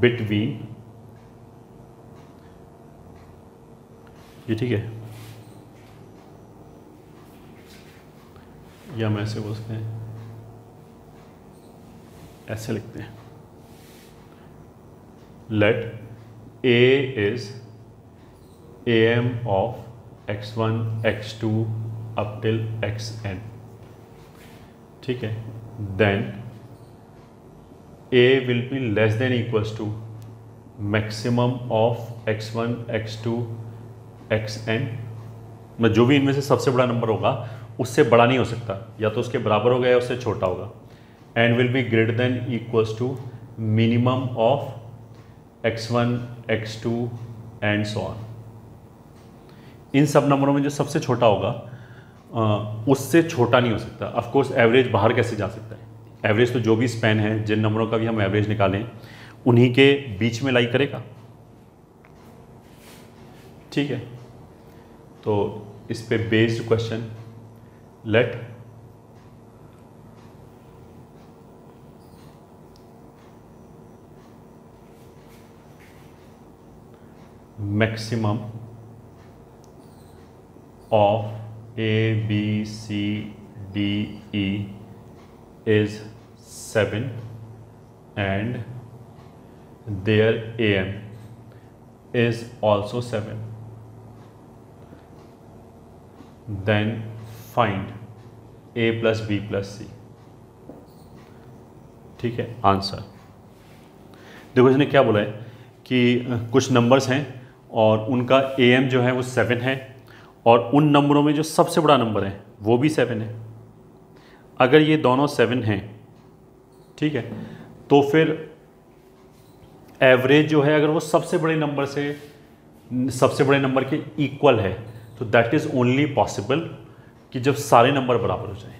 बिटवीन, ये ठीक है, या हम ऐसे बोल सकते हैं, ऐसे लिखते हैं, let a is m of x1 x2 up till xn। ठीक है, then a will be less than equals to maximum of x1 x2 xn। मतलब जो भी इनमें से सबसे बड़ा नंबर होगा उससे बड़ा नहीं हो सकता, या तो उसके बराबर होगा या उससे छोटा होगा। And will be greater than equals to minimum of x1 x2 and so on. इन सब नंबरों में जो सबसे छोटा होगा उससे छोटा नहीं हो सकता। ऑफ कोर्स एवरेज बाहर कैसे जा सकता है, एवरेज तो जो भी स्पैन है, जिन नंबरों का भी हम एवरेज निकालें उन्हीं के बीच में लाई करेगा। ठीक है, तो इस पे based question, let maximum of a B c d e is 7 and their AM is also 7, then find A plus B plus C। ठीक है, आंसर देखो इसने क्या बोला है कि कुछ नंबर्स हैं और उनका AM जो है वो 7 है, और उन नंबरों में जो सबसे बड़ा नंबर है वो भी 7 है। अगर ये दोनों 7 हैं, ठीक है, तो फिर एवरेज जो है अगर वो सबसे बड़े नंबर से सबसे बड़े नंबर के इक्वल है तो दैट इज़ ओनली पॉसिबल कि जब सारे नंबर बराबर हो जाएं।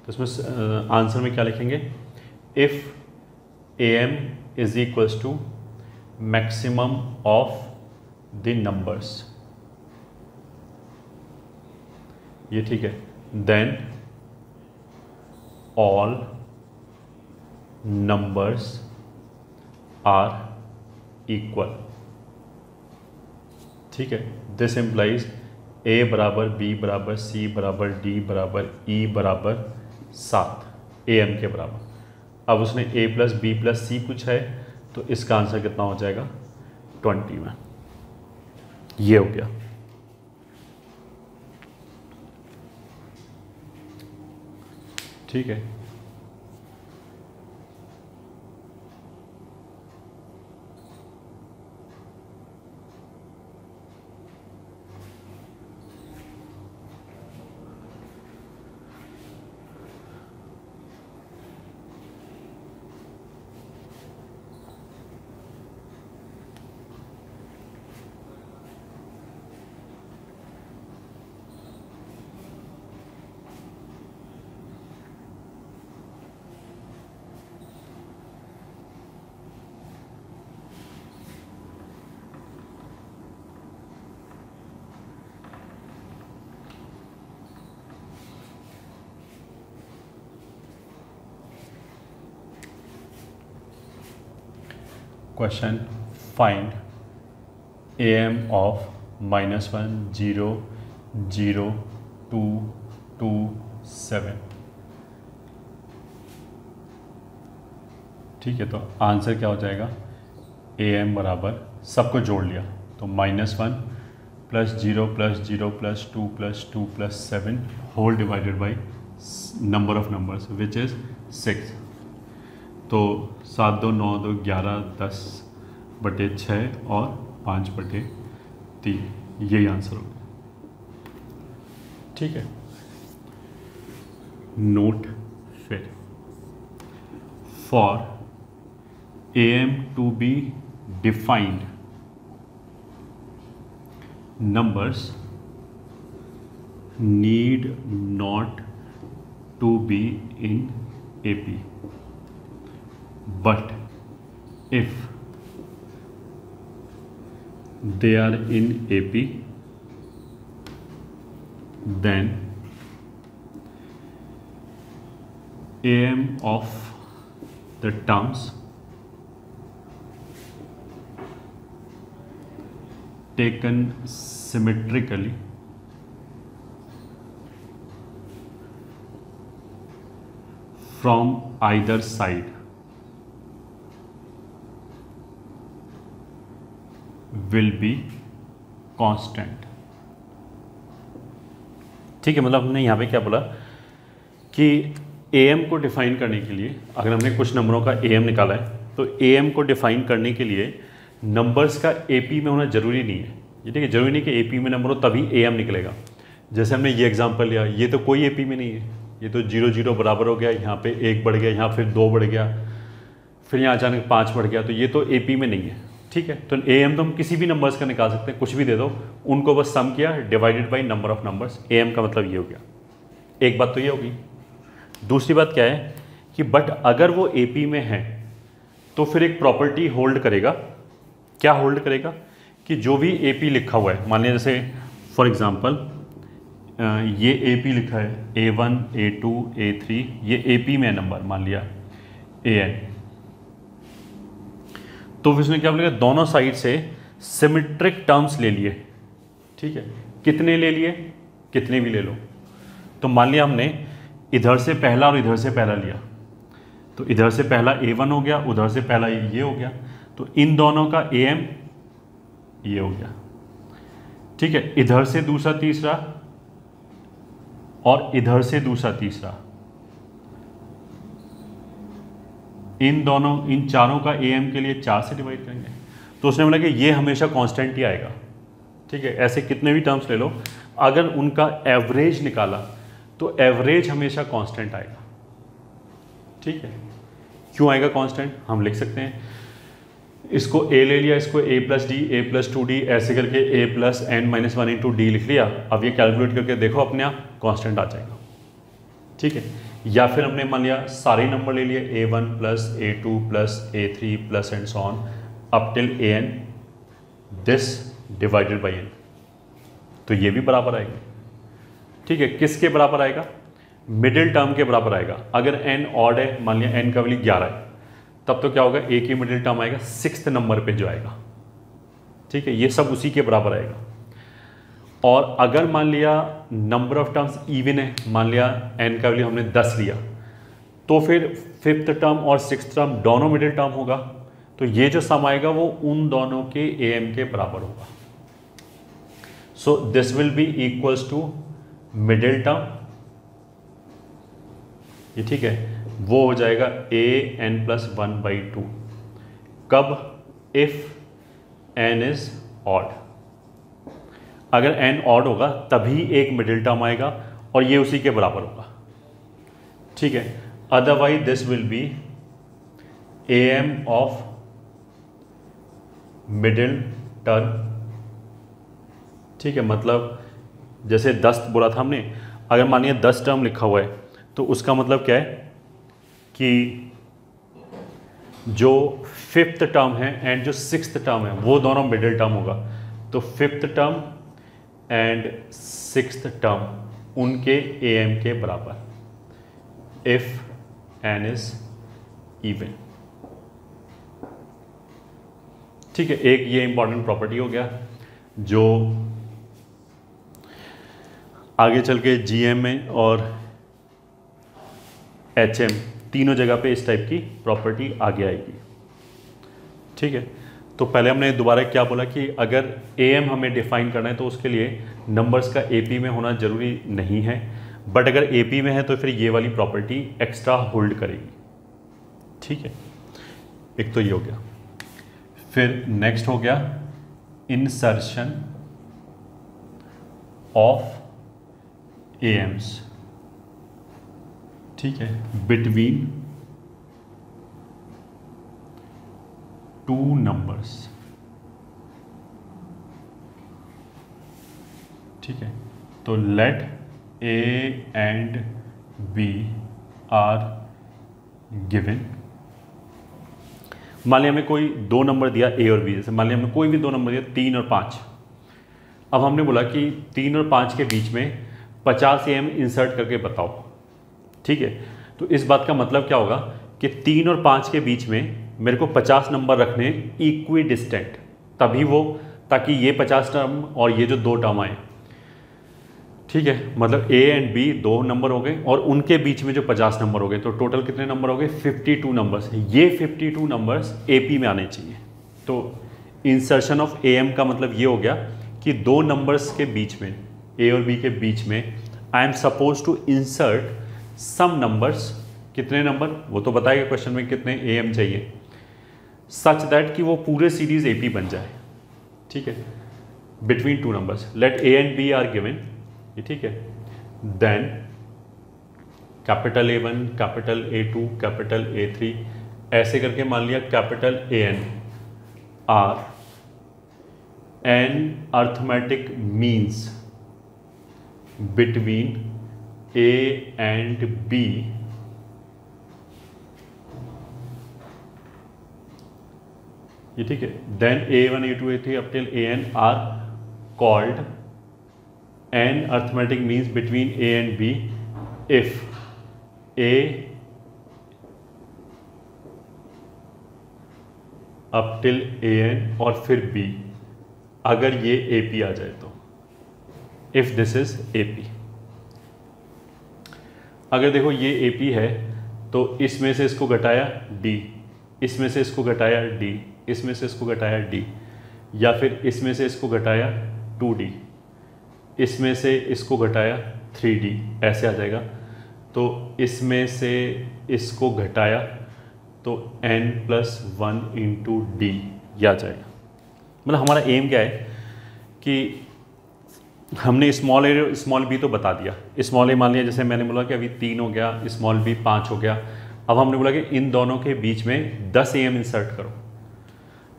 तो इसमें आंसर में क्या लिखेंगे, if a m is equals to maximum of the numbers, ये ठीक है, then all numbers are equal। ठीक है, दिस इम्प्लाइज a बराबर b बराबर c बराबर d बराबर e बराबर 7 am के बराबर। अब उसने a प्लस बी प्लस सी पूछा है, तो इसका आंसर कितना हो जाएगा 20 में। ये हो गया। ठीक है, क्वेश्चन फाइंड AM ऑफ -1 0 0 2 2 7। ठीक है, तो आंसर क्या हो जाएगा, AM बराबर सबको जोड़ लिया तो -1 plus 0 plus 0 plus 2 plus 2 plus 7 whole divided by number of numbers which is 6। तो 7 2 9 2 11 10 बटे 6 और 5 बटे 3, यही आंसर होगा। ठीक है, नोट फिर for AM to be defined numbers need not to be in AP, but if they are in AP, then AM of the terms taken symmetrically from either side will be constant। ठीक है, मतलब हमने यहाँ पे क्या बोला कि AM को डिफाइन करने के लिए अगर हमने कुछ नंबरों का AM निकाला है तो AM को डिफाइन करने के लिए नंबर्स का AP में होना जरूरी नहीं है। ये ठीक है, जरूरी नहीं कि AP में नंबर हो तभी AM निकलेगा। जैसे हमने ये एग्जांपल लिया, ये तो कोई AP में नहीं है, ये तो 0 0 बराबर हो गया, यहाँ पे 1 बढ़ गया, यहाँ फिर 2 बढ़ गया, फिर यहाँ अचानक 5 बढ़ गया, तो ये तो AP में नहीं है। ठीक है, तो AM तो हम किसी भी नंबर्स का निकाल सकते हैं, कुछ भी दे दो, उनको बस सम किया divided by number of numbers, AM का मतलब ये हो गया। एक बात तो ये होगी। दूसरी बात क्या है कि बट अगर वो AP में है तो फिर एक प्रॉपर्टी होल्ड करेगा। क्या होल्ड करेगा कि जो भी AP लिखा हुआ है, मान लिया जैसे फॉर एग्जांपल ये AP लिखा है A1 A2 A3, ये AP में है नंबर, मान लिया AN, तो फिर उसने क्या बोलेगा, दोनों साइड से सिमेट्रिक टर्म्स ले लिए। ठीक है, कितने ले लिए, कितने भी ले लो। तो मान लिया हमने इधर से पहला और इधर से पहला लिया, तो इधर से पहला A1 हो गया, उधर से पहला ये हो गया, तो इन दोनों का AM ये हो गया। ठीक है, इधर से दूसरा तीसरा और इधर से दूसरा तीसरा, इन दोनों, इन चारों का AM के लिए 4 से डिवाइड करेंगे, तो उसने बोला कि ये हमेशा कांस्टेंट ही आएगा। ठीक है, ऐसे कितने भी टर्म्स ले लो, अगर उनका एवरेज निकाला तो एवरेज हमेशा कांस्टेंट आएगा। ठीक है, क्यों आएगा कांस्टेंट, हम लिख सकते हैं, इसको A ले लिया, इसको A + D A + 2D ऐसे करके A + n-1 × D लिख लिया। अब ये कैलकुलेट करके देखो अपने आप कांस्टेंट आ जाएगा। ठीक है, या फिर हमने मान लिया सारे नंबर ले लिए A1 + A2 + A3 + and so on up till AN, this divided by n, तो ये भी बराबर आएगा। ठीक है, किसके बराबर आएगा, मिडिल टर्म के बराबर आएगा। अगर n ऑड है, मान लिया n का वैल्यू 11 है, तब तो क्या होगा, एक ही मिडिल टर्म आएगा 6th नंबर पे जो आएगा। ठीक है, ये सब उसी के बराबर आएगा। और अगर मान लिया नंबर ऑफ टर्म्स इवन है, मान लिया n का वैल्यू हमने 10 लिया, तो फिर 5th टर्म और 6th टर्म दोनों मिडिल टर्म होगा, तो ये जो सम आएगा वो उन दोनों के AM के बराबर होगा। So this will be equals to middle term, ये ठीक है, वो हो जाएगा AN+1/2। कब, इफ n इज ऑड। अगर n ऑड होगा तभी एक मिडिल टर्म आएगा और ये उसी के बराबर होगा। ठीक है, otherwise this will B AM of middle term. ठीक है, मतलब जैसे 10 बोला था हमने, अगर मानिए 10 टर्म लिखा हुआ है तो उसका मतलब क्या है कि जो 5th टर्म है एंड जो 6th टर्म है वो दोनों मिडिल टर्म होगा, तो 5th term and 6th term उनके AM के बराबर इफ n इज इवन। ठीक है, एक ये इंपॉर्टेंट प्रॉपर्टी हो गया जो आगे चल के GM में और HM तीनों जगह पे इस टाइप की प्रॉपर्टी आगे आएगी। ठीक है, तो पहले हमने दोबारा क्या बोला कि अगर AM हमें डिफाइन करना है तो उसके लिए नंबर्स का AP में होना ज़रूरी नहीं है, बट अगर AP में है तो फिर ये वाली प्रॉपर्टी एक्स्ट्रा होल्ड करेगी। ठीक है, एक तो ये हो गया। फिर नेक्स्ट हो गया इंसर्शन ऑफ AMs। ठीक है, बिटवीन टू नंबर्स। ठीक है, तो let a and b are given. मान लिया हमें कोई दो नंबर दिया ए और बी, जैसे मान लिया हमने कोई भी दो नंबर दिया 3 और 5। अब हमने बोला कि 3 और 5 के बीच में 50 AM इंसर्ट करके बताओ। ठीक है, तो इस बात का मतलब क्या होगा कि 3 और 5 के बीच में मेरे को 50 नंबर रखने इक्वी डिस्टेंट, तभी वो, ताकि ये 50 टर्म और ये जो दो टर्म आए। ठीक है, मतलब ए एंड बी दो नंबर हो गए और उनके बीच में जो 50 नंबर हो गए, तो टोटल कितने नंबर हो गए? 52 नंबर्स। ये 52 नंबर्स एपी में आने चाहिए। तो इंसर्शन ऑफ एम का मतलब ये हो गया कि दो नंबर्स के बीच में, ए और बी के बीच में, I am suppose to insert some numbers. कितने नंबर वो तो बताएगा क्वेश्चन में, कितने ए एम चाहिए, सच दैट कि वो पूरे सीरीज एपी बन जाए। ठीक है, between two numbers, let a and b are given. ठीक है, then capital A1, capital A2, capital A3, ऐसे करके मान लिया capital AN are an arithmetic means between A and B ये। ठीक है, then A1, A2, A3 up till AN are called an arithmetic means between A and B if A up till AN और फिर B, अगर ये AP आ जाए तो, if this is AP। अगर देखो ये AP है तो इसमें से इसको घटाया D, इसमें से इसको घटाया D, इसमें से इसको घटाया D, या फिर इसमें से इसको घटाया 2D, इसमें से इसको घटाया 3D, ऐसे आ जाएगा। तो इसमें से इसको घटाया तो n+1 इंटू डी आ जाएगा। मतलब हमारा एम क्या है कि हमने स्मॉल बी तो बता दिया, स्मॉल ए मान लिया, जैसे मैंने बोला कि अभी 3 हो गया, स्मॉल बी 5 हो गया। अब हमने बोला कि इन दोनों के बीच में 10 AM इंसर्ट करो।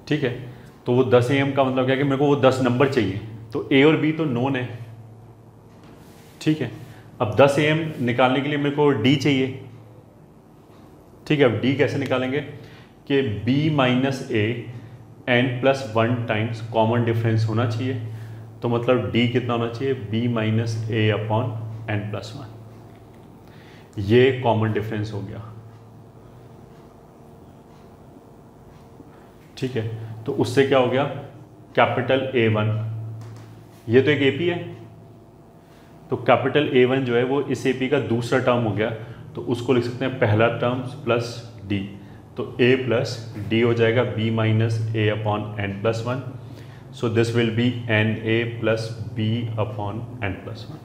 ठीक है, तो वो 10 AM का मतलब क्या है कि मेरे को वो 10 नंबर चाहिए, तो ए और बी तो नोन है। ठीक है, अब 10 AM निकालने के लिए मेरे को डी चाहिए। ठीक है, अब डी कैसे निकालेंगे कि b माइनस ए n+1 टाइम्स कॉमन डिफरेंस होना चाहिए। तो मतलब d कितना होना चाहिए? b माइनस ए अपॉन n+1। ये कॉमन डिफरेंस हो गया। ठीक है, तो उससे क्या हो गया? कैपिटल A1, ये तो एक AP है, तो कैपिटल A1 जो है वो इस AP का दूसरा टर्म हो गया, तो उसको लिख सकते हैं पहला टर्म प्लस D, तो A प्लस D हो जाएगा b minus A upon n+1। So this will B NA plus B upon n+1।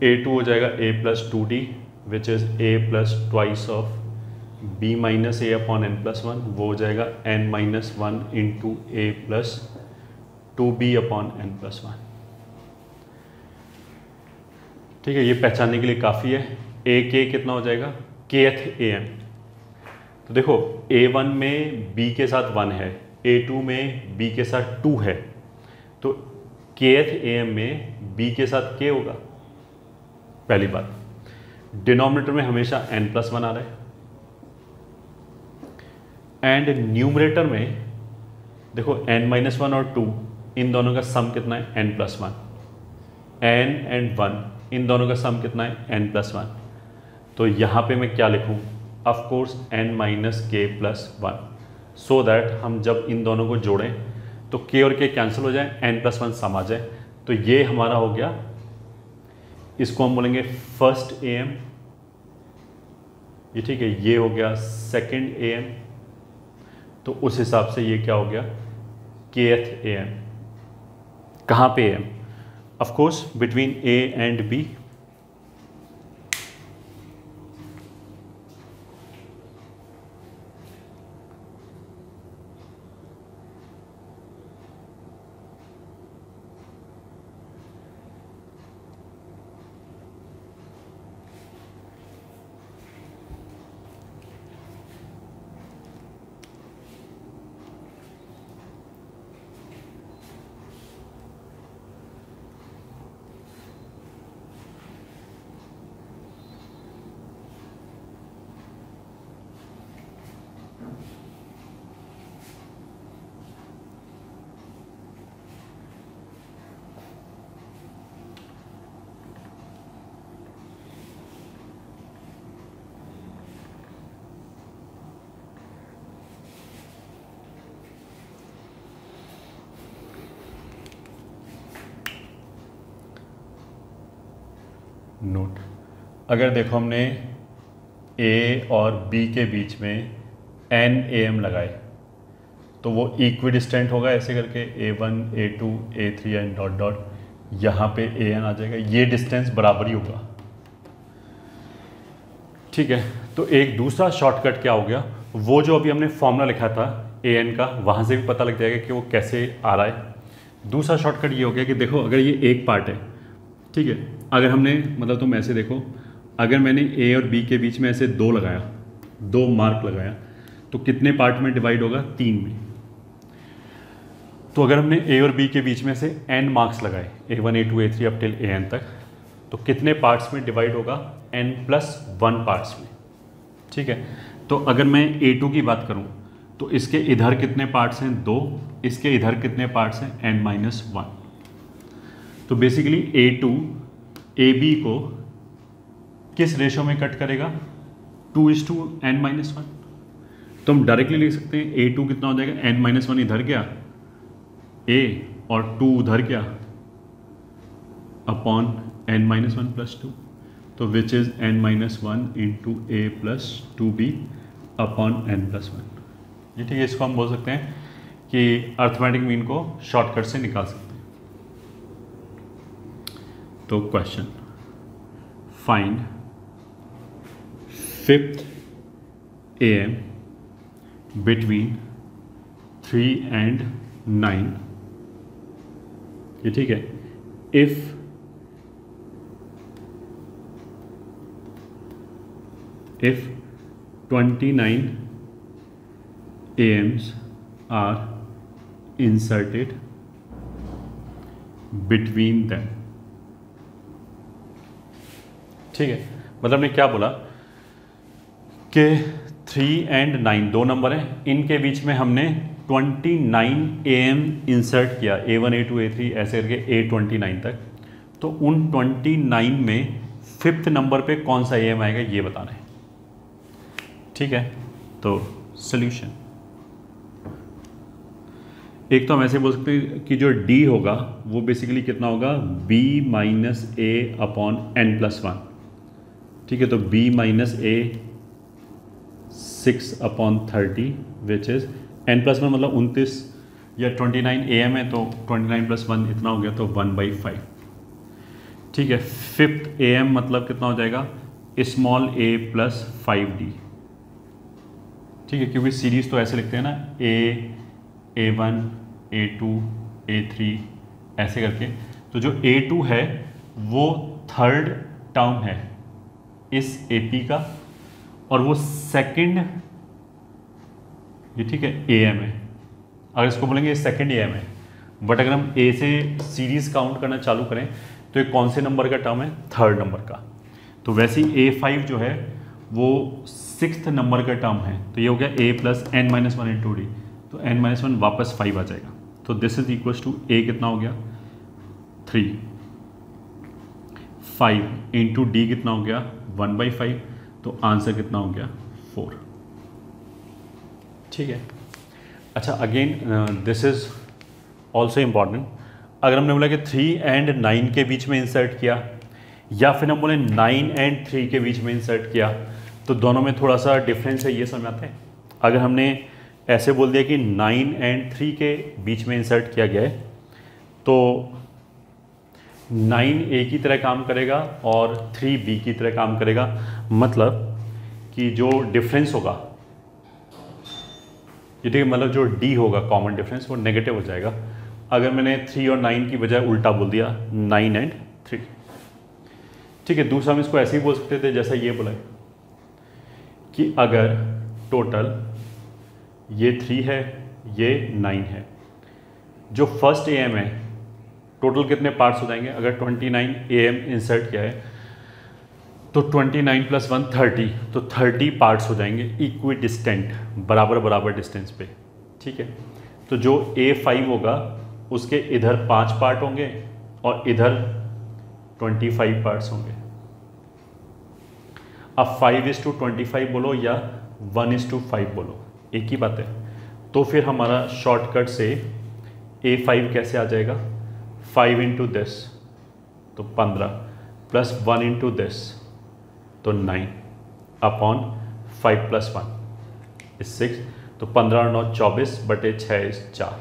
A2 हो जाएगा A plus 2D which is A plus twice of b minus A upon n+1, वो हो जाएगा n-1 into A plus 2b upon n+1। ठीक है, ये पहचानने के लिए काफ़ी है। ए के कितना हो जाएगा? kth AM। तो देखो A1 में B के साथ 1 है, A2 में B के साथ 2 है, तो kth AM में B के साथ k होगा। पहली बात, डिनोमिनेटर में हमेशा n+1 आ रहा है, एंड न्यूमरेटर में देखो n-1 और 2, इन दोनों का सम कितना है? n+1। n एंड 1, इन दोनों का सम कितना है? n+1। तो यहाँ पे मैं क्या लिखूँ? Of course n-k+1, so that हम जब इन दोनों को जोड़ें तो k और k कैंसिल हो जाए, n+1 सम आ जाए। तो ये हमारा हो गया, इसको हम बोलेंगे फर्स्ट AM। ये ठीक है, ये हो गया सेकंड AM। तो उस हिसाब से ये क्या हो गया? kth AM। कहाँ पे AM? Of course between A and B। Note, अगर देखो हमने ए और बी के बीच में एन ए एम लगाए तो वो इक्वी डिस्टेंट होगा ऐसे करके A1 A2 A3 and dot dot, यहाँ पे AN आ जाएगा, ये डिस्टेंस बराबर ही होगा। ठीक है, तो एक दूसरा शॉर्टकट क्या हो गया, वो जो अभी हमने फॉर्मूला लिखा था AN का, वहाँ से भी पता लग जाएगा कि वो कैसे आ रहा है। दूसरा शॉर्टकट ये हो गया कि देखो अगर ये एक पार्ट है, ठीक है, अगर हमने मतलब तुम ऐसे देखो, अगर मैंने A और B के बीच में ऐसे 2 लगाया, 2 मार्क लगाया, तो कितने पार्ट में डिवाइड होगा, 3 में। तो अगर हमने A और B के बीच में से n मार्क्स लगाए, A1 A2 A3 up till AN तक, तो कितने पार्ट्स में डिवाइड होगा, n+1 पार्ट्स में। ठीक है, तो अगर मैं A2 की बात करूं तो इसके इधर कितने पार्ट्स हैं, 2, इसके इधर कितने पार्ट्स हैं, n-1। तो बेसिकली A2 AB को किस रेशो में कट करेगा, 2:n-1। तो हम डायरेक्टली लिख सकते हैं A2 कितना हो जाएगा, n-1 इधर गया A और 2 उधर गया अपॉन n-1 + 2, तो which is n-1 into A + 2B upon n+1। ये ठीक है, इसको हम बोल सकते हैं कि अर्थमेटिक मीन को शॉर्टकट से निकाल सकते हैं। तो question, find 5th AM between 3 and 9, ये ठीक है, if if 29 AMs are inserted between them। ठीक है, मतलब ने क्या बोला कि 3 and 9 दो नंबर हैं, इनके बीच में हमने 29 AM इंसर्ट किया, A1 A2 A3 ऐसे करके A29 तक, तो उन 29 में 5th नंबर पे कौन सा AM आएगा ये बताना है। ठीक है, तो सॉल्यूशन, एक तो हम ऐसे बोल सकते हैं कि जो D होगा वो बेसिकली कितना होगा, B - A अपॉन n+1। ठीक है, तो B - A 6 upon 30 which is n+1 मतलब 29 या 29 AM है, तो 29 + 1 इतना हो गया, तो 1/5। ठीक है, 5th AM मतलब कितना हो जाएगा, स्मॉल a + 5D। ठीक है, क्योंकि सीरीज़ तो ऐसे लिखते हैं ना, A1 A2 A3 ऐसे करके, तो जो A2 है वो 3rd टर्म है इस AP का, और वो 2nd, ये ठीक है AM है, अगर इसको बोलेंगे 2nd AM है, बट अगर हम A से सीरीज़ काउंट करना चालू करें तो ये कौन से नंबर का टर्म है, 3rd नंबर का। तो वैसे ही A5 जो है वो 6th नंबर का टर्म है, तो ये हो गया A + n-1 इंटू D, तो n-1 वापस 5 आ जाएगा, तो this is equal to A कितना हो गया, 3, 5 इंटू D कितना हो गया, 1/5, तो आंसर कितना हो गया, 4। ठीक है, अच्छा again this is also important, अगर हमने बोला कि 3 and 9 के बीच में इंसर्ट किया, या फिर हम बोले 9 and 3 के बीच में इंसर्ट किया, तो दोनों में थोड़ा सा डिफरेंस है, ये समझाते हैं। अगर हमने ऐसे बोल दिया कि 9 and 3 के बीच में इंसर्ट किया गया है, तो 9 A की तरह काम करेगा और 3 B की तरह काम करेगा, मतलब कि जो डिफरेंस होगा, ये ठीक है, मतलब जो D होगा कॉमन डिफरेंस वो नेगेटिव हो जाएगा। अगर मैंने 3 और 9 की बजाय उल्टा बोल दिया, 9 and 3। ठीक है, दूसरा हम इसको ऐसे ही बोल सकते थे जैसा ये बोला है कि अगर टोटल ये 3 है, ये 9 है, जो फर्स्ट AM है, टोटल कितने पार्ट्स हो जाएंगे, अगर 29 AM इंसर्ट किया है तो 29 + 1 30, तो 30 पार्ट्स हो जाएंगे इक्वी डिस्टेंट, बराबर बराबर डिस्टेंस पे। ठीक है, तो जो A5 होगा उसके इधर 5 पार्ट होंगे और इधर 25 पार्ट्स होंगे। अब 5:25 बोलो या 1:5 बोलो, एक ही बात है। तो फिर हमारा शॉर्टकट से A5 कैसे आ जाएगा, 5 into this, तो 15 प्लस 1 इंटू दिस, तो 9 अपॉन 5 प्लस 1 इज 6, तो 15 और 9 24 बटे 6 इज 4,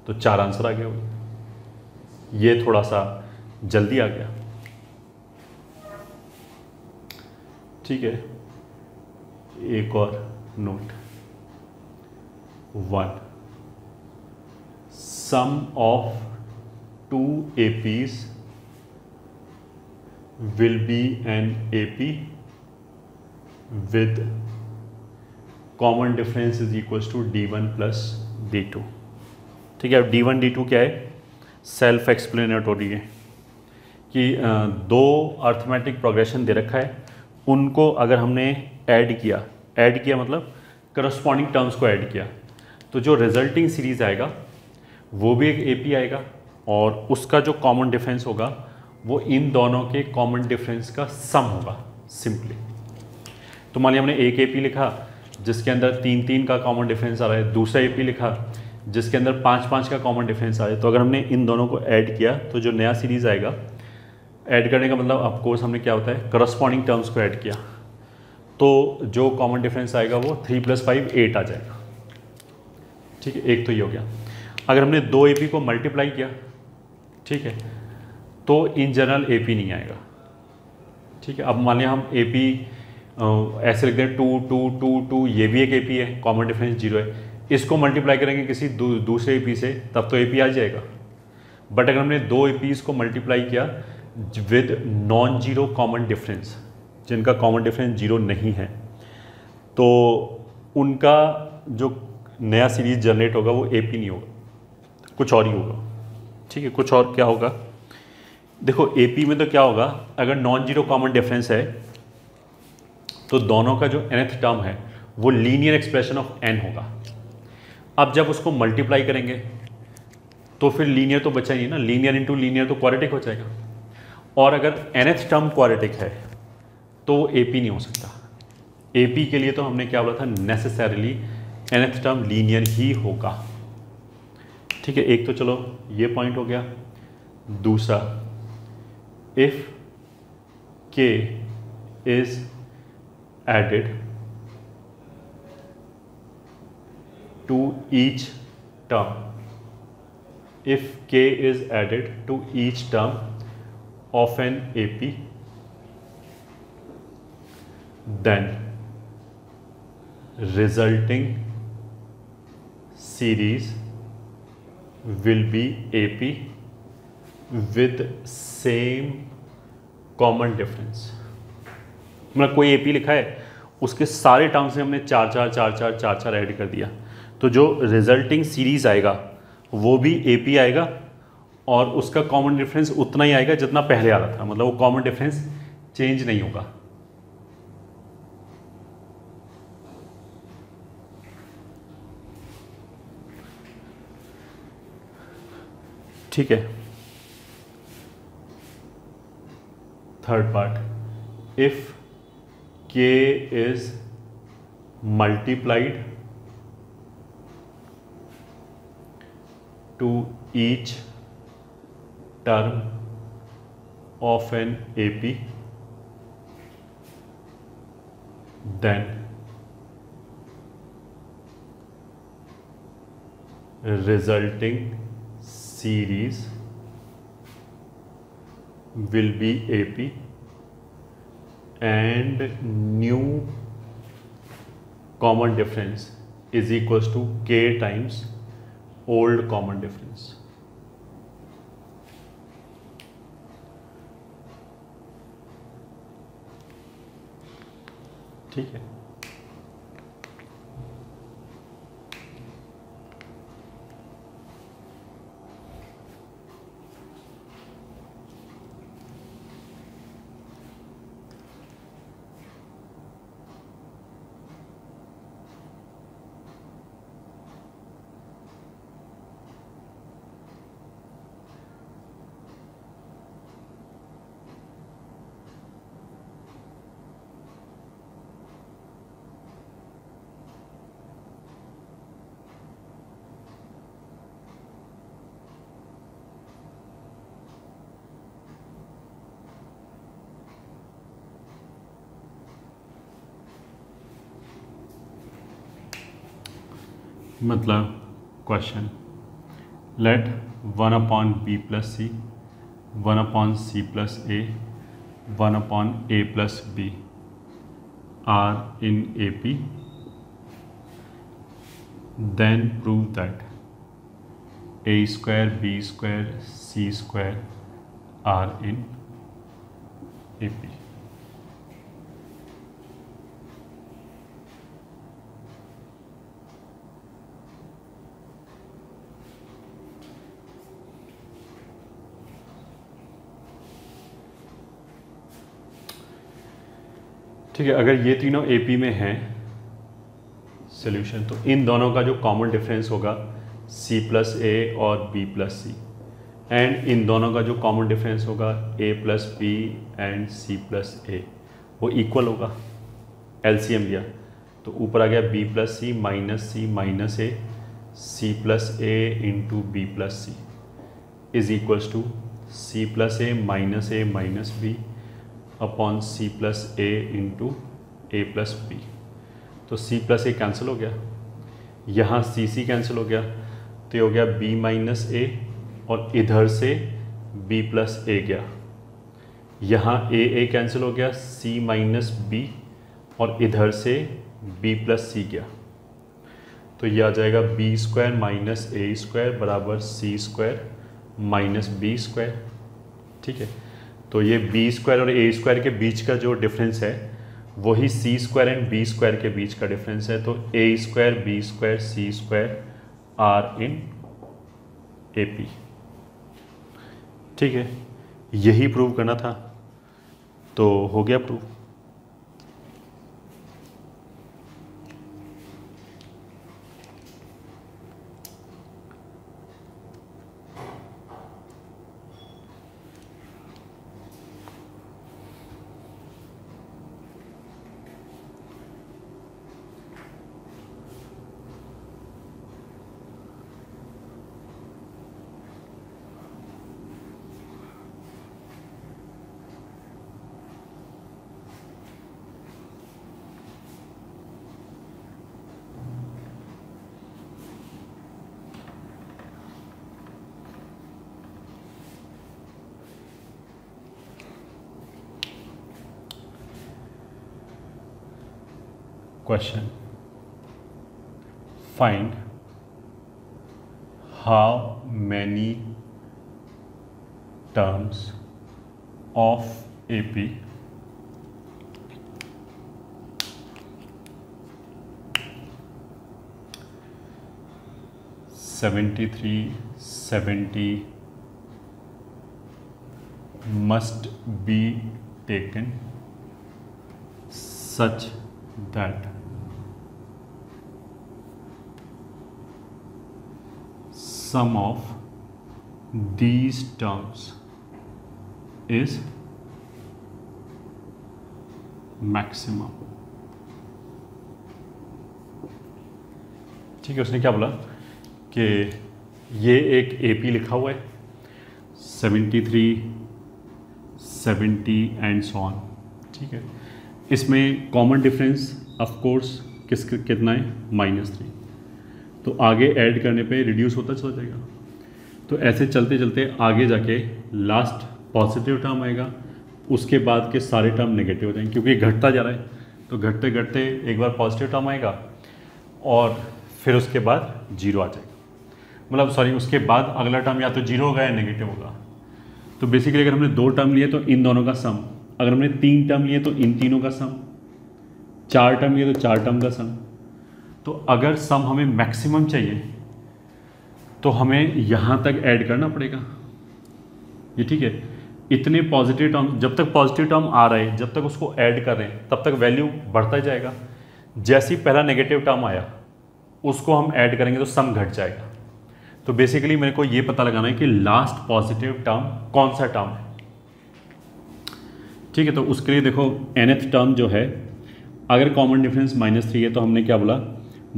तो 4 आंसर आ गया होगा। ये थोड़ा सा जल्दी आ गया, ठीक है। एक और note, 1 sum of 2 APs will be an AP with common difference is equals to D1 plus D2, ठीक है। अब D1 D2 क्या है, सेल्फ एक्सप्लेनेटरी है कि दो अर्थमेटिक प्रोग्रेशन दे रखा है, उनको अगर हमने ऐड किया मतलब करस्पॉन्डिंग टर्म्स को ऐड किया, तो जो रिजल्टिंग सीरीज आएगा वो भी एक एपी आएगा, और उसका जो कॉमन डिफरेंस होगा वो इन दोनों के कॉमन डिफरेंस का सम होगा सिंपली। तो मान लिया हमने एक एपी लिखा जिसके अंदर 3-3 का कॉमन डिफरेंस आ रहा है, दूसरा एपी लिखा जिसके अंदर 5-5 का कॉमन डिफरेंस आ रहा है, तो अगर हमने इन दोनों को ऐड किया तो जो नया सीरीज़ आएगा, ऐड करने का मतलब ऑफकोर्स हमने क्या होता है, करस्पॉन्डिंग टर्म्स को ऐड किया, तो जो कॉमन डिफरेंस आएगा वो 3 + 5 8 आ जाएगा, ठीक है। एक तो ये हो गया। अगर हमने 2 एपी को मल्टीप्लाई किया, ठीक है, तो इन जनरल एपी नहीं आएगा, ठीक है। अब मान लिया हम एपी ऐसे लिख दें 2 2 2 2, ये भी एक एपी है, कॉमन डिफरेंस 0 है, इसको मल्टीप्लाई करेंगे किसी दूसरे एपी से तब तो एपी आ जाएगा। बट अगर हमने 2 एपीज को मल्टीप्लाई किया with non zero common difference, जिनका कॉमन डिफरेंस 0 नहीं है, तो उनका जो नया सीरीज जनरेट होगा वो एपी नहीं होगा, कुछ और ही होगा, ठीक है। कुछ और क्या होगा, देखो एपी में तो क्या होगा, अगर नॉन जीरो कॉमन डिफरेंस है तो दोनों का जो nth टर्म है वो लीनियर एक्सप्रेशन ऑफ n होगा। अब जब उसको मल्टीप्लाई करेंगे तो फिर लीनियर तो बचा ही नहीं ना, लीनियर इंटू लीनियर तो क्वाड्रेटिक हो जाएगा, और अगर nth टर्म क्वाड्रेटिक है तो एपी नहीं हो सकता। एपी के लिए तो हमने क्या बोला था, नेसेसरीली nth टर्म लीनियर ही होगा, ठीक है। एक तो चलो ये पॉइंट हो गया। दूसरा, if k is added to each term, if k is added to each term of an AP, then resulting series will be AP with same common difference। मतलब कोई AP लिखा है, उसके सारे टर्म्स में हमने 4 4 4 4 4 4 ऐड कर दिया, तो जो रिजल्टिंग सीरीज आएगा वो भी एपी आएगा, और उसका कॉमन डिफरेंस उतना ही आएगा जितना पहले आ रहा था, मतलब वो कॉमन डिफरेंस चेंज नहीं होगा। ठीक है। Third part, if k is multiplied to each term of an AP, then resulting series will be AP and new common difference is equals to k times old common difference. ठीक है। मतलब question let 1/b+c 1/c+a 1/a+b are in AP, then prove that a square, b square, c square are in AP. ठीक है, अगर ये तीनों AP में हैं सॉल्यूशन, तो इन दोनों का जो कॉमन डिफरेंस होगा c+a और b+c, एंड इन दोनों का जो कॉमन डिफरेंस होगा a+b एंड c+a, वो इक्वल होगा। एलसीएम लिया तो ऊपर आ गया b+c minus c minus a, c+a into b+c is equals to c+a minus b upon c+a into a+b। तो c+a कैंसिल हो गया, यहाँ c कैंसिल हो गया, तो ये हो गया b-a और इधर से b+a गया, यहाँ a कैंसिल हो गया, c-b और इधर से b+c गया, तो ये आ जाएगा b² माइनस a² बराबर c² माइनस b²। ठीक है, तो ये b² और a² के बीच का जो डिफरेंस है वही c² एंड b² के बीच का डिफरेंस है, तो a² b² c² are in AP। ठीक है, यही प्रूव करना था, तो हो गया prove. Question: Find how many terms of AP (73, 70) must be taken such that sum of these terms is maximum। ठीक है, उसने क्या बोला कि ये एक AP लिखा हुआ है 73, 70 एंड सो ऑन। ठीक है, इसमें कॉमन डिफरेंस ऑफ कोर्स कितना है -3, तो आगे ऐड करने पे रिड्यूस होता चला जाएगा। तो ऐसे चलते चलते आगे जाके लास्ट पॉजिटिव टर्म आएगा, उसके बाद के सारे टर्म नेगेटिव हो जाएंगे, क्योंकि घटता जा रहा है। तो घटते घटते एक बार पॉजिटिव टर्म आएगा और फिर उसके बाद 0 आ जाएगा, मतलब सॉरी, उसके बाद अगला टर्म या तो 0 होगा या नेगेटिव होगा। तो बेसिकली अगर हमने 2 टर्म लिए तो इन दोनों का सम, अगर हमने 3 टर्म लिए तो इन तीनों का सम, 4 टर्म लिए तो 4 टर्म का सम। तो अगर सम हमें मैक्सिमम चाहिए तो हमें यहाँ तक ऐड करना पड़ेगा, ये ठीक है। इतने पॉजिटिव टर्म, जब तक पॉजिटिव टर्म आ रहे हैं, जब तक उसको ऐड कर रहे हैं, तब तक वैल्यू बढ़ता जाएगा। जैसे ही पहला नेगेटिव टर्म आया उसको हम ऐड करेंगे तो सम घट जाएगा। तो बेसिकली मेरे को ये पता लगाना है कि लास्ट पॉजिटिव टर्म कौन सा टर्म है। ठीक है, तो उसके लिए देखो nth टर्म जो है, अगर कॉमन डिफरेंस -3 है तो हमने क्या बोला,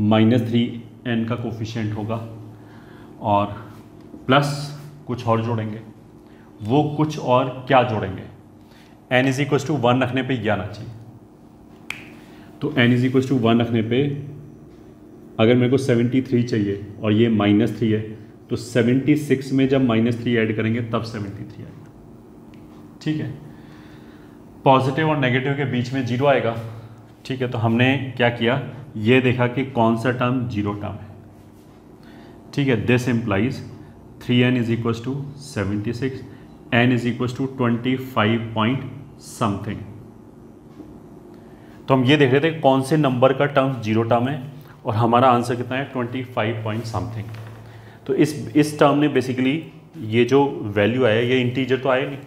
-3n का कोफिशिएंट होगा और प्लस कुछ और जोड़ेंगे। वो कुछ और क्या जोड़ेंगे, n = 1 रखने पे ये आना चाहिए। तो n = 1 रखने पे अगर मेरे को 73 चाहिए और ये -3 है, तो 76 में जब -3 ऐड करेंगे तब 73 आएगा। ठीक है, पॉजिटिव और नेगेटिव के बीच में 0 आएगा। ठीक है, तो हमने क्या किया, ये देखा कि कौन सा टर्म 0 टर्म है। ठीक है, this implies 3n is equal to 76, n is equal to 25 point something. तो हम ये देख रहे थे कौन से नंबर का टर्म 0 टर्म है, और हमारा आंसर कितना है 25 पॉइंट समथिंग। तो इस टर्म ने बेसिकली ये जो वैल्यू आया, ये इंटीजर तो आया नहीं।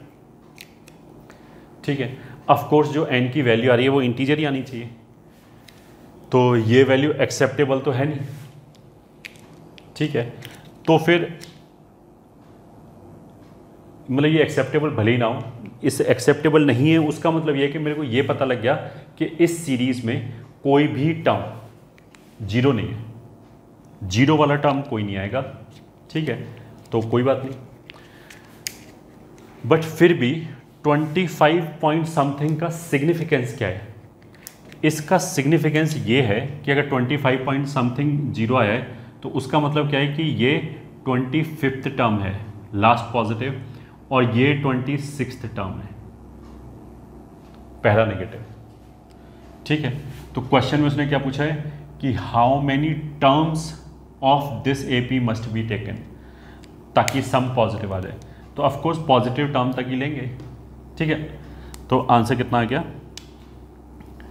ठीक है, ऑफ कोर्स जो n की वैल्यू आ रही है वो इंटीजर ही आनी चाहिए, तो ये वैल्यू एक्सेप्टेबल तो है नहीं। ठीक है, तो फिर मतलब ये एक्सेप्टेबल भले ही ना हो, इस एक्सेप्टेबल नहीं है उसका मतलब ये है कि मेरे को ये पता लग गया कि इस सीरीज में कोई भी टर्म 0 नहीं है, 0 वाला टर्म कोई नहीं आएगा। ठीक है, तो कोई बात नहीं, बट फिर भी 25 पॉइंट समथिंग का सिग्निफिकेंस क्या है? इसका सिग्निफिकेंस ये है कि अगर 25 पॉइंट समथिंग 0 आया है तो उसका मतलब क्या है कि ये 25th टर्म है लास्ट पॉजिटिव, और ये 26th टर्म है पहला नेगेटिव। ठीक है, तो क्वेश्चन में उसने क्या पूछा है कि how many terms of this AP must be taken, ताकि सम पॉजिटिव आ जाए। तो ऑफ कोर्स पॉजिटिव टर्म तक ही लेंगे। ठीक है, तो आंसर कितना आ गया,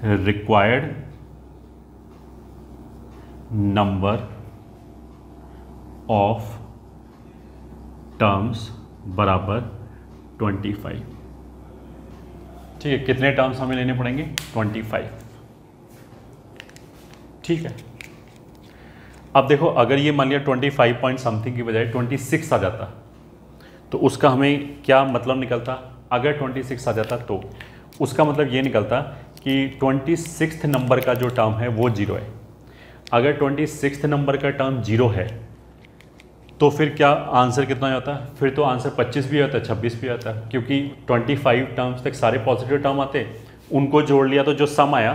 रिक्वायर्ड नंबर ऑफ टर्म्स बराबर 25। ठीक है, कितने टर्म्स हमें लेने पड़ेंगे 25। ठीक है, अब देखो अगर ये मान लिया 25 पॉइंट समथिंग की बजाय 26 आ जाता तो उसका हमें क्या मतलब निकलता? अगर 26 आ जाता तो उसका मतलब ये निकलता कि 26th नंबर का जो टर्म है वो 0 है। अगर 26th नंबर का टर्म 0 है तो फिर क्या आंसर कितना आता? फिर तो आंसर 25 भी आता, 26 भी आता, क्योंकि 25 टर्म्स तक सारे पॉजिटिव टर्म आते, उनको जोड़ लिया तो जो सम आया,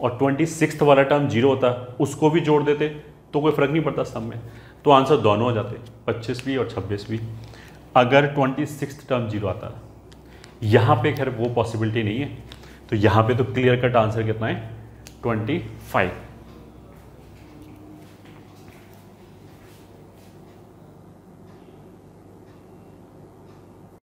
और 26th वाला टर्म 0 होता उसको भी जोड़ देते तो कोई फ़र्क नहीं पड़ता सम में, तो आंसर दोनों हो जाते, 25 भी और 26 भी, अगर 26th टर्म 0 आता। यहाँ पे खैर वो पॉसिबिलिटी नहीं है, तो यहाँ पे तो क्लियर कट आंसर कितना है 25।